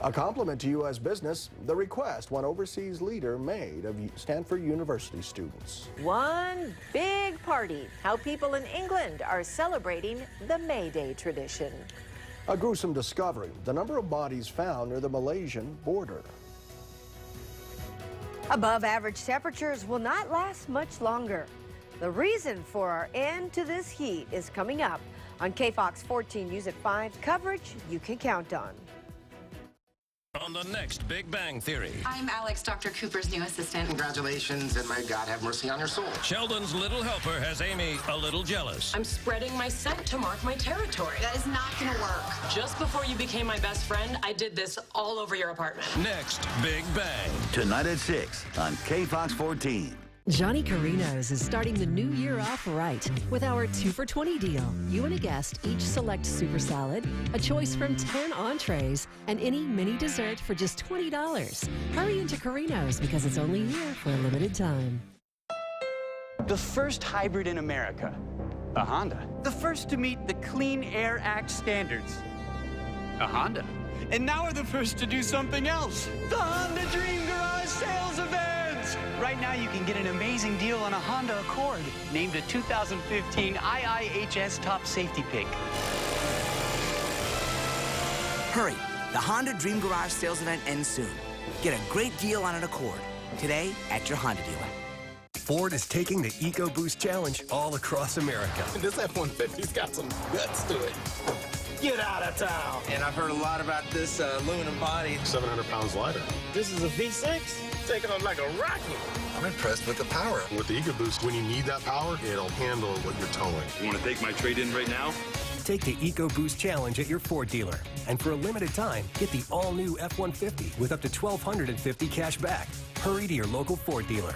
A compliment to U.S. business, the request one overseas leader made of Stanford University students. One big party. How people in England are celebrating the May Day tradition. A gruesome discovery. The number of bodies found near the Malaysian border. Above average temperatures will not last much longer. The reason for our end to this heat is coming up On KFOX 14 News at 5, coverage you can count on. On the next Big Bang Theory. I'm Alex, Dr. Cooper's new assistant. Congratulations, and may God have mercy on your soul. Sheldon's little helper has Amy a little jealous. I'm spreading my scent to mark my territory. That is not going to work. Just before you became my best friend, I did this all over your apartment. Next Big Bang. Tonight at 6 on KFOX 14. Johnny Carino's is starting the new year off right with our 2 for $20 deal. You and a guest each select super salad, a choice from 10 entrees, and any mini dessert for just $20. Hurry into Carino's because it's only here for a limited time. The first hybrid in America, a Honda. The first to meet the Clean Air Act standards, a Honda. And now we're the first to do something else, the Honda Dream Garage Sales Event. Right now, you can get an amazing deal on a Honda Accord, named a 2015 IIHS Top Safety Pick. Hurry, the Honda Dream Garage Sales Event ends soon. Get a great deal on an Accord today at your Honda dealer. Ford is taking the EcoBoost Challenge all across America. This F-150's got some guts to it. Get out of town. And I've heard a lot about this aluminum body. 700 pounds lighter. This is a V6, taking on like a rocket. I'm impressed with the power. With the EcoBoost, when you need that power, it'll handle what you're towing. You want to take my trade-in right now? Take the EcoBoost Challenge at your Ford dealer. And for a limited time, get the all-new F-150 with up to $1,250 cash back. Hurry to your local Ford dealer.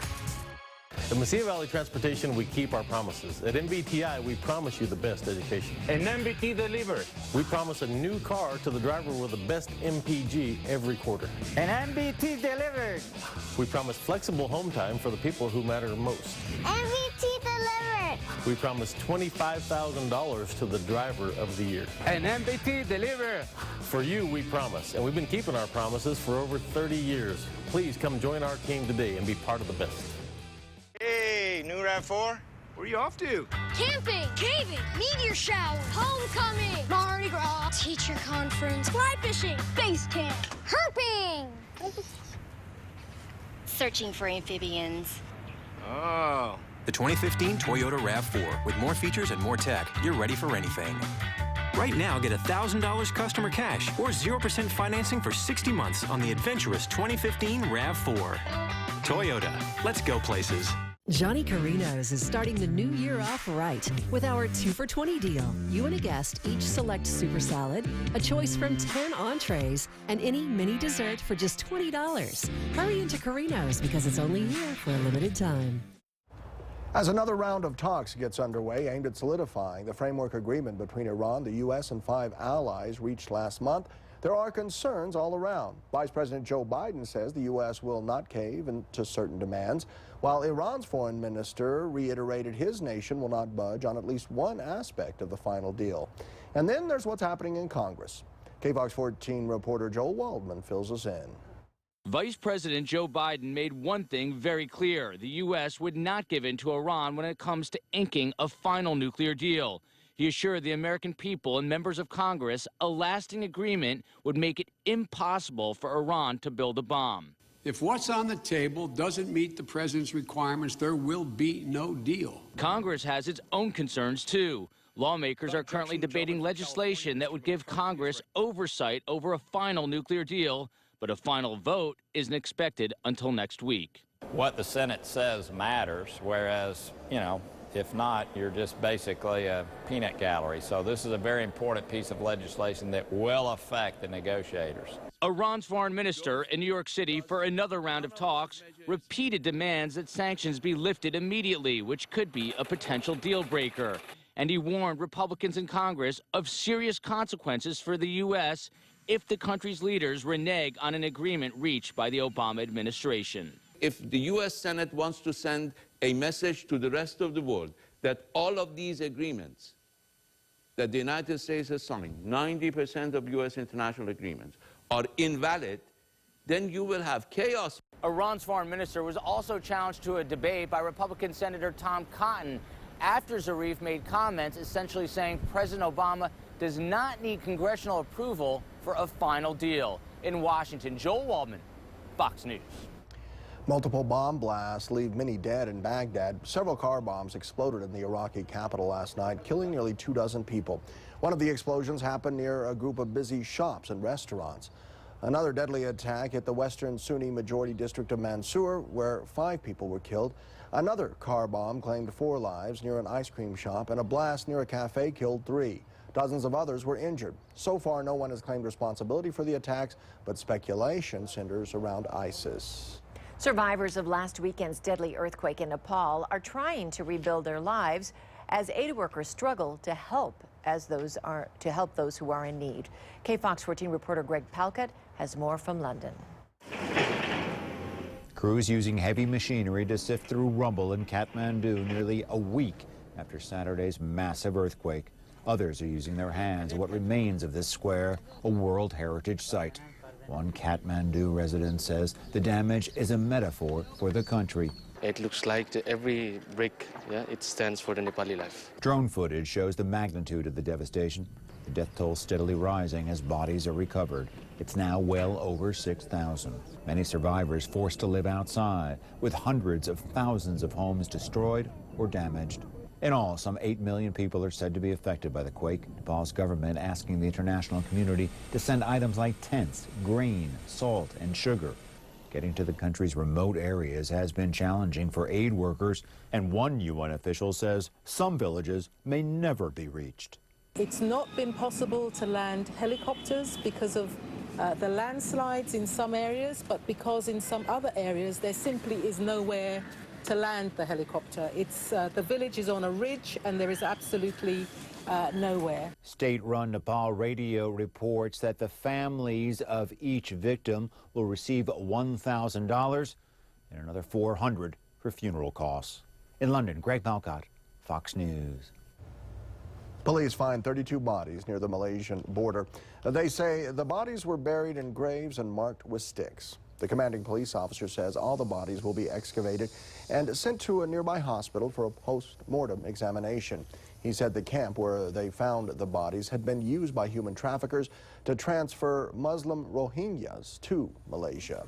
At Mesilla Valley Transportation, we keep our promises. At MVTI, we promise you the best education. And MVT delivers. We promise a new car to the driver with the best MPG every quarter. And MVT delivers. We promise flexible home time for the people who matter most. MVT delivered. We promise $25,000 to the driver of the year. And MVT delivers. For you, we promise. And we've been keeping our promises for over 30 years. Please come join our team today and be part of the best. Hey, new RAV4? Where are you off to? Camping, caving, meteor shower, homecoming, Mardi Gras, teacher conference, fly fishing, base camp, herping. Searching for amphibians. Oh. The 2015 Toyota RAV4. With more features and more tech, you're ready for anything. Right now, get $1,000 customer cash or 0% financing for 60 months on the adventurous 2015 RAV4. Toyota. Let's go places. Johnny Carino's is starting the new year off right with our 2 for $20 deal. You and a guest each select super salad, a choice from 10 entrees, and any mini dessert for just $20. Hurry into Carino's because it's only here for a limited time. As another round of talks gets underway aimed at solidifying the framework agreement between Iran, the U.S., and 5 allies reached last month, there are concerns all around. Vice President Joe Biden says the U.S. will not cave into certain demands, while Iran's foreign minister reiterated his nation will not budge on at least one aspect of the final deal. And then there's what's happening in Congress. KFOX 14 reporter Joel Waldman fills us in. Vice President Joe Biden made one thing very clear. The U.S. would not give in to Iran when it comes to inking a final nuclear deal. He assured the American people and members of Congress a lasting agreement would make it impossible for Iran to build a bomb. If what's on the table doesn't meet the president's requirements, there will be no deal. Congress has its own concerns, too. Lawmakers are currently debating legislation that would give Congress oversight over a final nuclear deal, but a final vote isn't expected until next week. What the Senate says matters, whereas, if not, you're just basically a peanut gallery. So this is a very important piece of legislation that will affect the negotiators. Iran's foreign minister in New York City for another round of talks repeated demands that sanctions be lifted immediately, which could be a potential deal breaker. And he warned Republicans in Congress of serious consequences for the U.S. if the country's leaders renege on an agreement reached by the Obama administration. If the U.S. Senate wants to send a message to the rest of the world that all of these agreements that the United States has signed, 90% of U.S. international agreements, are invalid, then you will have chaos. Iran's foreign minister was also challenged to a debate by Republican Senator Tom Cotton after Zarif made comments essentially saying President Obama does not need congressional approval for a final deal. In Washington, Joel Waldman, Fox News. Multiple bomb blasts leave many dead in Baghdad. Several car bombs exploded in the Iraqi capital last night, killing nearly 24 people. One of the explosions happened near a group of busy shops and restaurants. Another deadly attack hit the western Sunni majority district of Mansour, where 5 people were killed. Another car bomb claimed 4 lives near an ice cream shop, and a blast near a cafe killed 3. Dozens of others were injured. So far, no one has claimed responsibility for the attacks, but speculation centers around ISIS. Survivors of last weekend's deadly earthquake in Nepal are trying to rebuild their lives as aid workers struggle to help those who are in need. KFOX 14 reporter Greg Palkut has more from London. Crews using heavy machinery to sift through rubble in Kathmandu nearly a week after Saturday's massive earthquake. Others are using their hands at what remains of this square, a World Heritage Site. One Kathmandu resident says the damage is a metaphor for the country. It looks like every brick, it stands for the Nepali life. Drone footage shows the magnitude of the devastation. The death toll steadily rising as bodies are recovered. It's now well over 6,000. Many survivors forced to live outside, with hundreds of thousands of homes destroyed or damaged. In all, some 8 million people are said to be affected by the quake. Nepal's government asking the international community to send items like tents, grain, salt, and sugar. Getting to the country's remote areas has been challenging for aid workers, and one UN official says some villages may never be reached. It's not been possible to land helicopters because of the landslides in some areas, but because in some other areas there simply is nowhere to land the helicopter. The village is on a ridge and there is absolutely nowhere. State-run Nepal Radio reports that the families of each victim will receive $1,000 and another $400 for funeral costs. In London, Greg Palkut, Fox News. Police find 32 bodies near the Malaysian border. They say the bodies were buried in graves and marked with sticks. The commanding police officer says all the bodies will be excavated and sent to a nearby hospital for a post-mortem examination. He said the camp where they found the bodies had been used by human traffickers to transfer Muslim Rohingyas to Malaysia.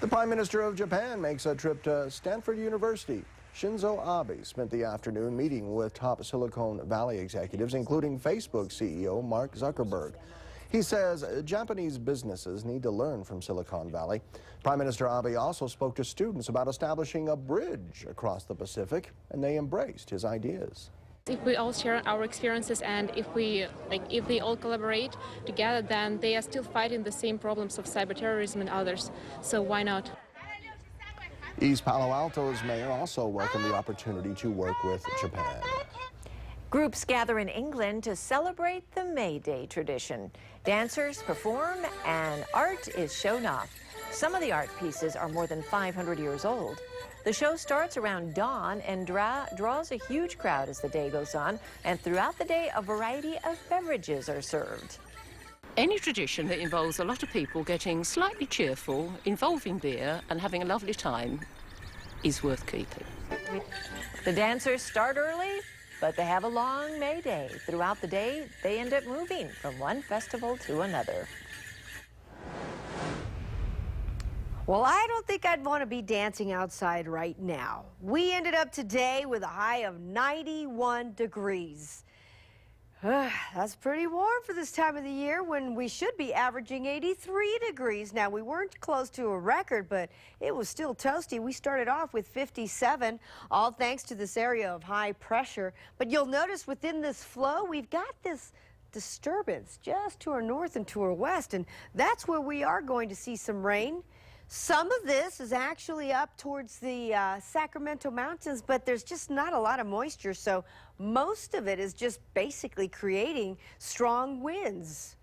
The Prime Minister of Japan makes a trip to Stanford University. Shinzo Abe spent the afternoon meeting with top Silicon Valley executives, including Facebook CEO Mark Zuckerberg. He says Japanese businesses need to learn from Silicon Valley. Prime Minister Abe also spoke to students about establishing a bridge across the Pacific, and they embraced his ideas. If we all share our experiences and if they all collaborate together, then they are still fighting the same problems of cyber terrorism and others. So why not? East Palo Alto's mayor also welcomed the opportunity to work with Japan. Groups gather in England to celebrate the May Day tradition. Dancers perform and art is shown off. Some of the art pieces are more than 500 years old. The show starts around dawn and draws a huge crowd as the day goes on, and throughout the day a variety of beverages are served. Any tradition that involves a lot of people getting slightly cheerful, involving beer and having a lovely time is worth keeping. The dancers start early, but they have a long May Day. Throughout the day, they end up moving from one festival to another. Well, I don't think I'd want to be dancing outside right now. We ended up today with a high of 91 degrees. That's pretty warm for this time of the year when we should be averaging 83 degrees. Now, we weren't close to a record, but it was still toasty. We started off with 57, all thanks to this area of high pressure. But you'll notice within this flow, we've got this disturbance just to our north and to our west, and that's where we are going to see some rain. Some of this is actually up towards the Sacramento Mountains, but there's just not a lot of moisture, so most of it is just basically creating strong winds.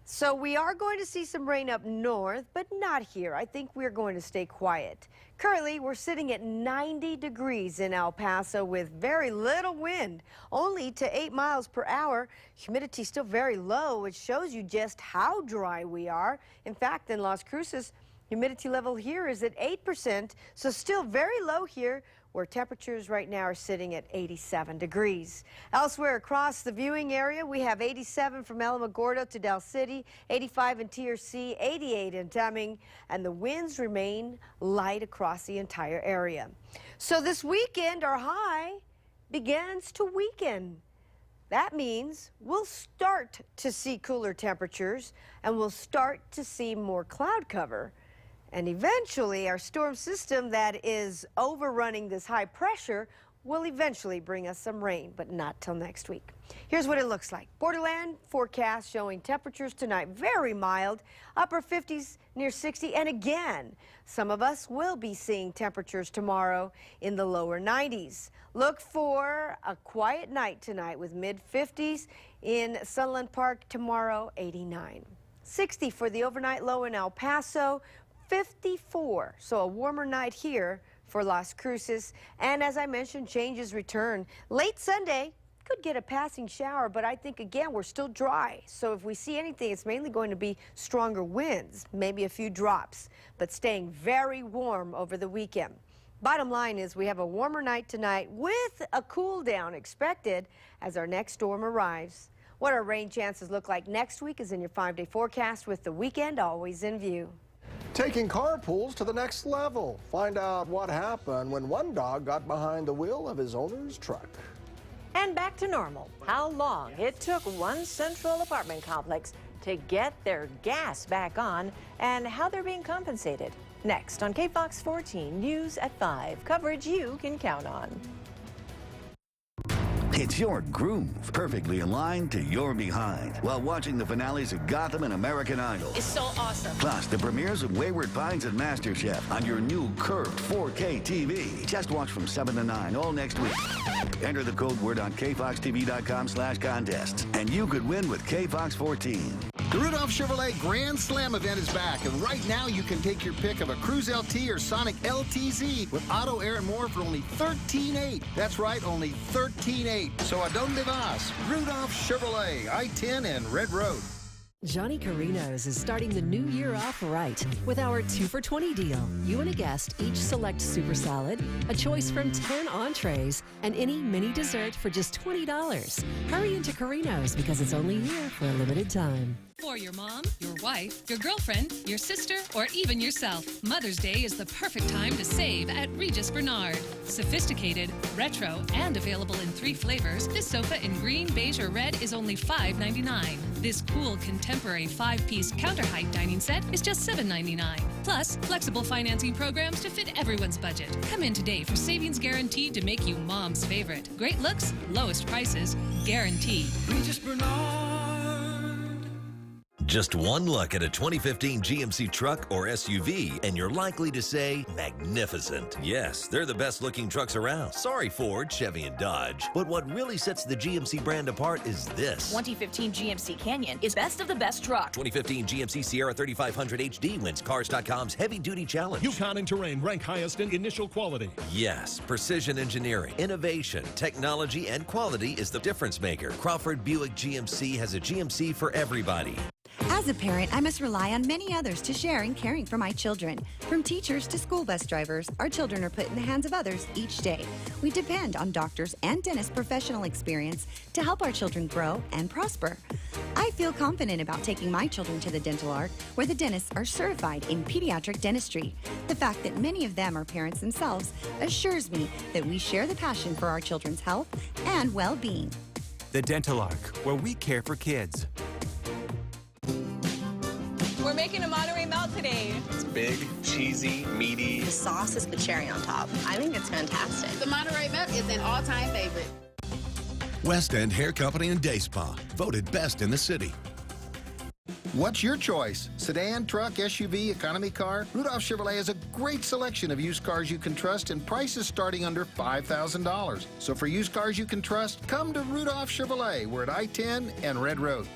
So we are going to see some rain up north, but not here. I think we're going to stay quiet. Currently, we're sitting at 90 degrees in El Paso with very little wind, only to 8 miles per hour. Humidity still very low, which shows you just how dry we are. In fact, in Las Cruces, humidity level here is at 8%, so still very low here. where temperatures right now are sitting at 87 degrees. Elsewhere across the viewing area, we have 87 from Alamogordo to Del City, 85 in TRC, 88 in Deming, and the winds remain light across the entire area. So this weekend, our high begins to weaken. That means we'll start to see cooler temperatures and we'll start to see more cloud cover. And eventually our storm system that is overrunning this high pressure will eventually bring us some rain, but not till next week. Here's what it looks like. Borderland forecast showing temperatures tonight very mild, upper 50s near 60, and again, some of us will be seeing temperatures tomorrow in the lower 90s. Look for a quiet night tonight with mid-50s in Sunland Park, tomorrow 89. 60 for the overnight low in El Paso, 54, so a warmer night here for Las Cruces. And as I mentioned, changes return. Late Sunday, could get a passing shower, but I think, again, we're still dry. So if we see anything, it's mainly going to be stronger winds, maybe a few drops, but staying very warm over the weekend. Bottom line is we have a warmer night tonight with a cool down expected as our next storm arrives. What our rain chances look like next week is in your 5-day forecast with the weekend always in view. Taking carpools to the next level. Find out what happened when one dog got behind the wheel of his owner's truck. And back to normal. How long it took one central apartment complex to get their gas back on and how they're being compensated. Next on KFOX 14 News at 5. Coverage you can count on. It's your groove, perfectly aligned to your behind, while watching the finales of Gotham and American Idol. It's so awesome. Plus, the premieres of Wayward Pines and MasterChef on your new curved 4K TV. Just watch from 7 to 9 all next week. Enter the code word on kfoxtv.com/contests, and you could win with KFOX 14. The Rudolph Chevrolet Grand Slam event is back, and right now you can take your pick of a Cruise LT or Sonic LTZ with auto, air, and more for only $13,800. That's right, only $13,800. So a donde vas? Rudolph Chevrolet, I-10 and Red Road. Johnny Carino's is starting the new year off right with our 2 for $20 deal. You and a guest each select super salad, a choice from 10 entrees, and any mini dessert for just $20. Hurry into Carino's because it's only here for a limited time. For your mom, your wife, your girlfriend, your sister, or even yourself, Mother's Day is the perfect time to save at Regis Bernard. Sophisticated, retro, and available in 3 flavors, this sofa in green, beige, or red is only $5.99. This cool, contemporary 5-piece counter-height dining set is just $7.99. Plus, flexible financing programs to fit everyone's budget. Come in today for savings guaranteed to make you mom's favorite. Great looks, lowest prices, guaranteed. Regis Bernard. Just one look at a 2015 GMC truck or SUV, and you're likely to say, magnificent. Yes, they're the best looking trucks around. Sorry, Ford, Chevy, and Dodge. But what really sets the GMC brand apart is this. 2015 GMC Canyon is best of the best truck. 2015 GMC Sierra 3500 HD wins Cars.com's Heavy Duty Challenge. Yukon and Terrain rank highest in initial quality. Yes, precision engineering, innovation, technology, and quality is the difference maker. Crawford Buick GMC has a GMC for everybody. As a parent, I must rely on many others to share in caring for my children. From teachers to school bus drivers, our children are put in the hands of others each day. We depend on doctors and dentists' professional experience to help our children grow and prosper. I feel confident about taking my children to the Dental Arc, where the dentists are certified in pediatric dentistry. The fact that many of them are parents themselves assures me that we share the passion for our children's health and well-being. The Dental Arc, where we care for kids. We're making a Monterey Melt today. It's big, cheesy, meaty. The sauce is the cherry on top. I think it's fantastic. The Monterey Melt is an all-time favorite. West End Hair Company and Day Spa, voted best in the city. What's your choice? Sedan, truck, SUV, economy car? Rudolph Chevrolet has a great selection of used cars you can trust and prices starting under $5,000. So for used cars you can trust, come to Rudolph Chevrolet. We're at I-10 and Red Road.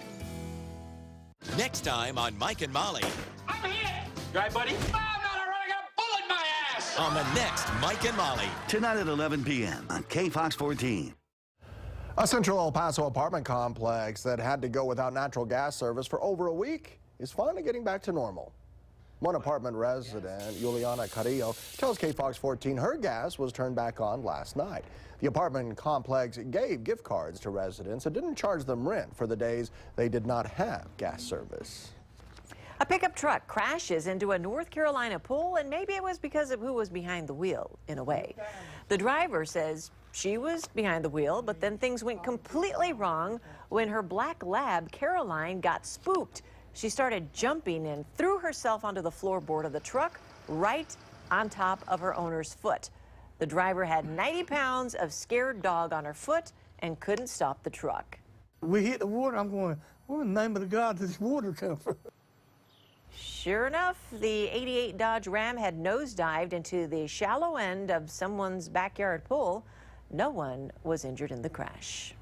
Next time on Mike and Molly. I'm hit! You all right, buddy? I'm not running a bullet in my ass! On the next Mike and Molly. Tonight at 11 p.m. on KFOX 14. A central El Paso apartment complex that had to go without natural gas service for over a week is finally getting back to normal. One apartment resident, Juliana Carrillo, tells KFOX 14 her gas was turned back on last night. The apartment complex gave gift cards to residents and didn't charge them rent for the days they did not have gas service. A pickup truck crashes into a North Carolina pool, and maybe it was because of who was behind the wheel, in a way. The driver says she was behind the wheel, but then things went completely wrong when her black lab, Caroline, got spooked. She started jumping and threw herself onto the floorboard of the truck right on top of her owner's foot. The driver had 90 pounds of scared dog on her foot and couldn't stop the truck. We hit the water. I'm going, what in the name of the God does this water come from? Sure enough, the 88 Dodge Ram had nosedived into the shallow end of someone's backyard pool. No one was injured in the crash.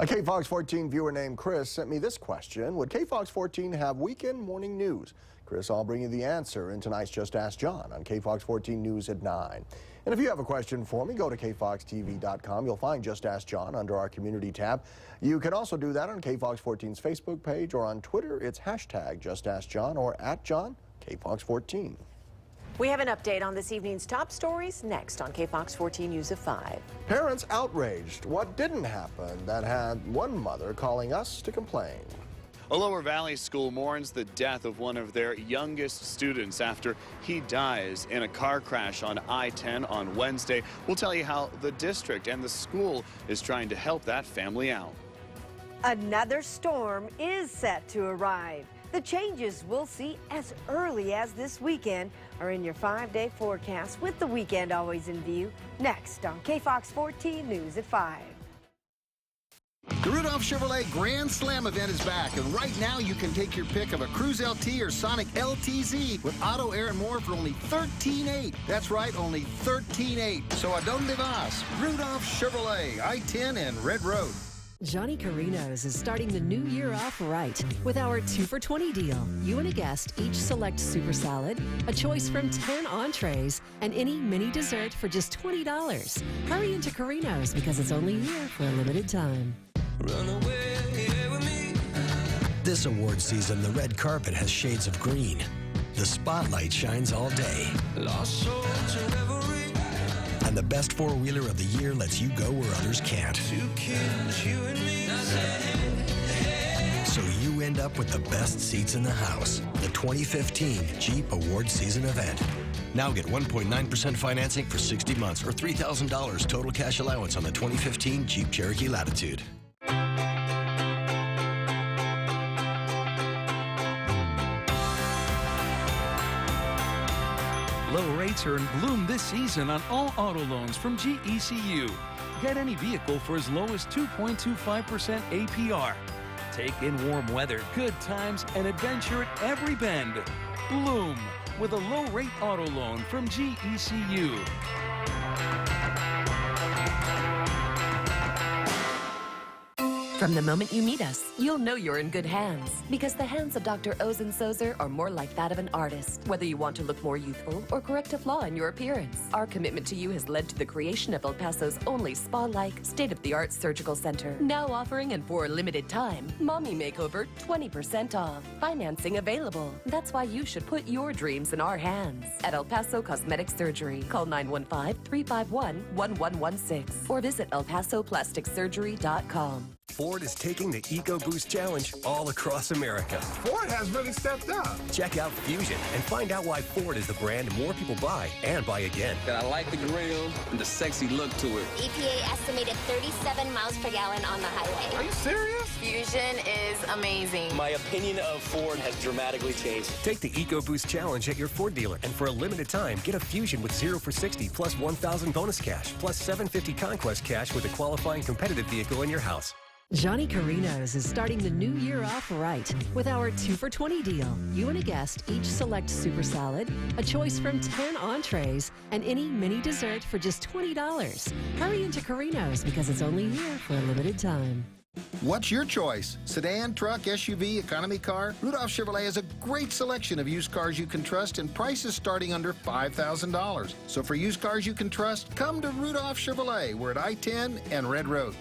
A KFOX 14 viewer named Chris sent me this question. Would KFOX 14 have weekend morning news? Chris, I'll bring you the answer in tonight's Just Ask John on KFOX 14 News at 9. And if you have a question for me, go to kfoxtv.com. You'll find Just Ask John under our community tab. You can also do that on KFOX 14's Facebook page or on Twitter. It's hashtag Just Ask John or @John KFOX 14. We have an update on this evening's top stories next on KFOX 14 News at 5. Parents outraged. What didn't happen that had one mother calling us to complain. A Lower Valley school mourns the death of one of their youngest students after he dies in a car crash on I-10 on Wednesday. We'll tell you how the district and the school is trying to help that family out. Another storm is set to arrive. The changes we'll see as early as this weekend are in your 5-day forecast with the weekend always in view. Next on KFOX 14 News at 5. The Rudolph Chevrolet Grand Slam event is back, and right now you can take your pick of a Cruise LT or Sonic LTZ with auto, air, and more for only $13,800. That's right, only $13,800. So a donde vas? Rudolph Chevrolet, I-10 and Red Road. Johnny Carino's is starting the new year off right with our 2 for $20 deal. You and a guest each select super salad, a choice from 10 entrees, and any mini dessert for just $20. Hurry into Carino's because it's only here for a limited time. Run away with me. This award season, the red carpet has shades of green. The spotlight shines all day. Lost soul to reverie. And the best four-wheeler of the year lets you go where others can't. Two kids, you and me. So you end up with the best seats in the house. The 2015 Jeep Award Season event. Now get 1.9% financing for 60 months or $3,000 total cash allowance on the 2015 Jeep Cherokee Latitude. Low rates are in bloom this season on all auto loans from GECU. Get any vehicle for as low as 2.25% APR. Take in warm weather, good times, and adventure at every bend. Bloom with a low-rate auto loan from GECU. From the moment you meet us, you'll know you're in good hands. Because the hands of Dr. Ozen Sozer are more like that of an artist. Whether you want to look more youthful or correct a flaw in your appearance, our commitment to you has led to the creation of El Paso's only spa-like, state-of-the-art surgical center. Now offering, and for a limited time, Mommy Makeover 20% off. Financing available. That's why you should put your dreams in our hands. At El Paso Cosmetic Surgery, call 915-351-1116 or visit elpasoplasticsurgery.com. Ford is taking the EcoBoost Challenge all across America. Ford has really stepped up. Check out Fusion and find out why Ford is the brand more people buy and buy again. I like the grill and the sexy look to it. EPA estimated 37 miles per gallon on the highway. Are you serious? Fusion is amazing. My opinion of Ford has dramatically changed. Take the EcoBoost Challenge at your Ford dealer, and for a limited time, get a Fusion with 0 for 60 plus 1,000 bonus cash plus $750 Conquest cash with a qualifying competitive vehicle in your house. Johnny Carino's is starting the new year off right with our 2 for $20 deal. You and a guest each select super salad, a choice from 10 entrees, and any mini dessert for just $20. Hurry into Carino's because it's only here for a limited time. What's your choice? Sedan, truck, SUV, economy car? Rudolph Chevrolet has a great selection of used cars you can trust and prices starting under $5,000. So for used cars you can trust, come to Rudolph Chevrolet. We're at I-10 and Red Road.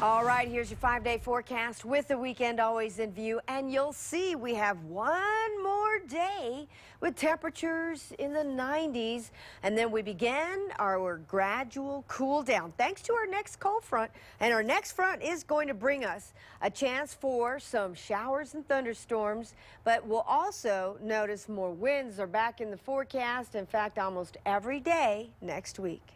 All right, here's your 5-day forecast with the weekend always in view. And you'll see we have one more day with temperatures in the 90s. And then we begin our gradual cool down thanks to our next cold front. And our next front is going to bring us a chance for some showers and thunderstorms. But we'll also notice more winds are back in the forecast. In fact, almost every day next week.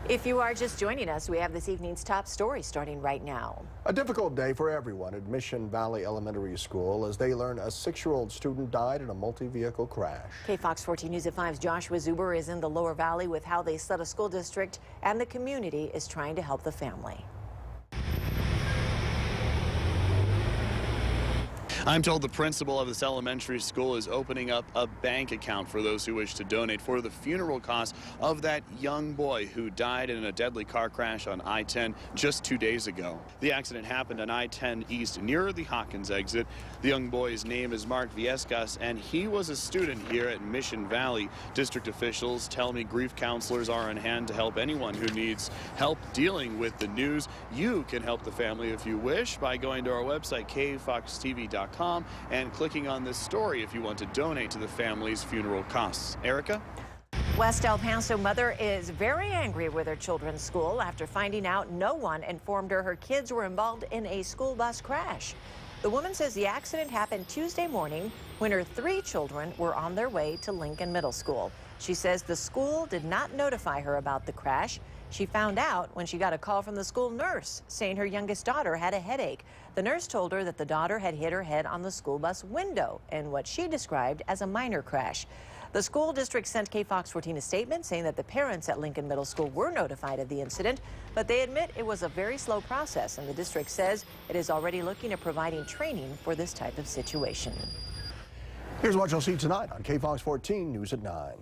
If you are just joining us, we have this evening's top story starting right now. A difficult day for everyone at Mission Valley Elementary School as they learn a 6-year-old student died in a multi-vehicle crash. KFOX 14 News at 5's Joshua Zuber is in the Lower Valley with how the Ysleta School District and the community is trying to help the family. I'm told the principal of this elementary school is opening up a bank account for those who wish to donate for the funeral costs of that young boy who died in a deadly car crash on I-10 just 2 days ago. The accident happened on I-10 East near the Hawkins exit. The young boy's name is Mark Viescas, and he was a student here at Mission Valley. District officials tell me grief counselors are on hand to help anyone who needs help dealing with the news. You can help the family if you wish by going to our website, kfoxtv.com. and clicking on this story if you want to donate to the family's funeral costs. Erica? West El Paso mother is very angry with her children's school after finding out no one informed her kids were involved in a school bus crash. The woman says the accident happened Tuesday morning when her 3 children were on their way to Lincoln Middle School. She says the school did not notify her about the crash. She found out when she got a call from the school nurse saying her youngest daughter had a headache. The nurse told her that the daughter had hit her head on the school bus window in what she described as a minor crash. The school district sent KFOX 14 a statement saying that the parents at Lincoln Middle School were notified of the incident, but they admit it was a very slow process, and the district says it is already looking at providing training for this type of situation. Here's what you'll see tonight on KFOX 14 News at 9.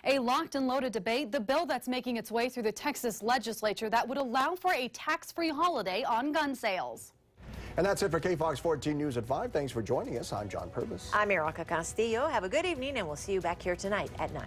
A locked and loaded debate, the bill that's making its way through the Texas legislature that would allow for a tax-free holiday on gun sales. And that's it for KFOX 14 News at 5. Thanks for joining us. I'm John Purvis. I'm Erica Castillo. Have a good evening, and we'll see you back here tonight at 9.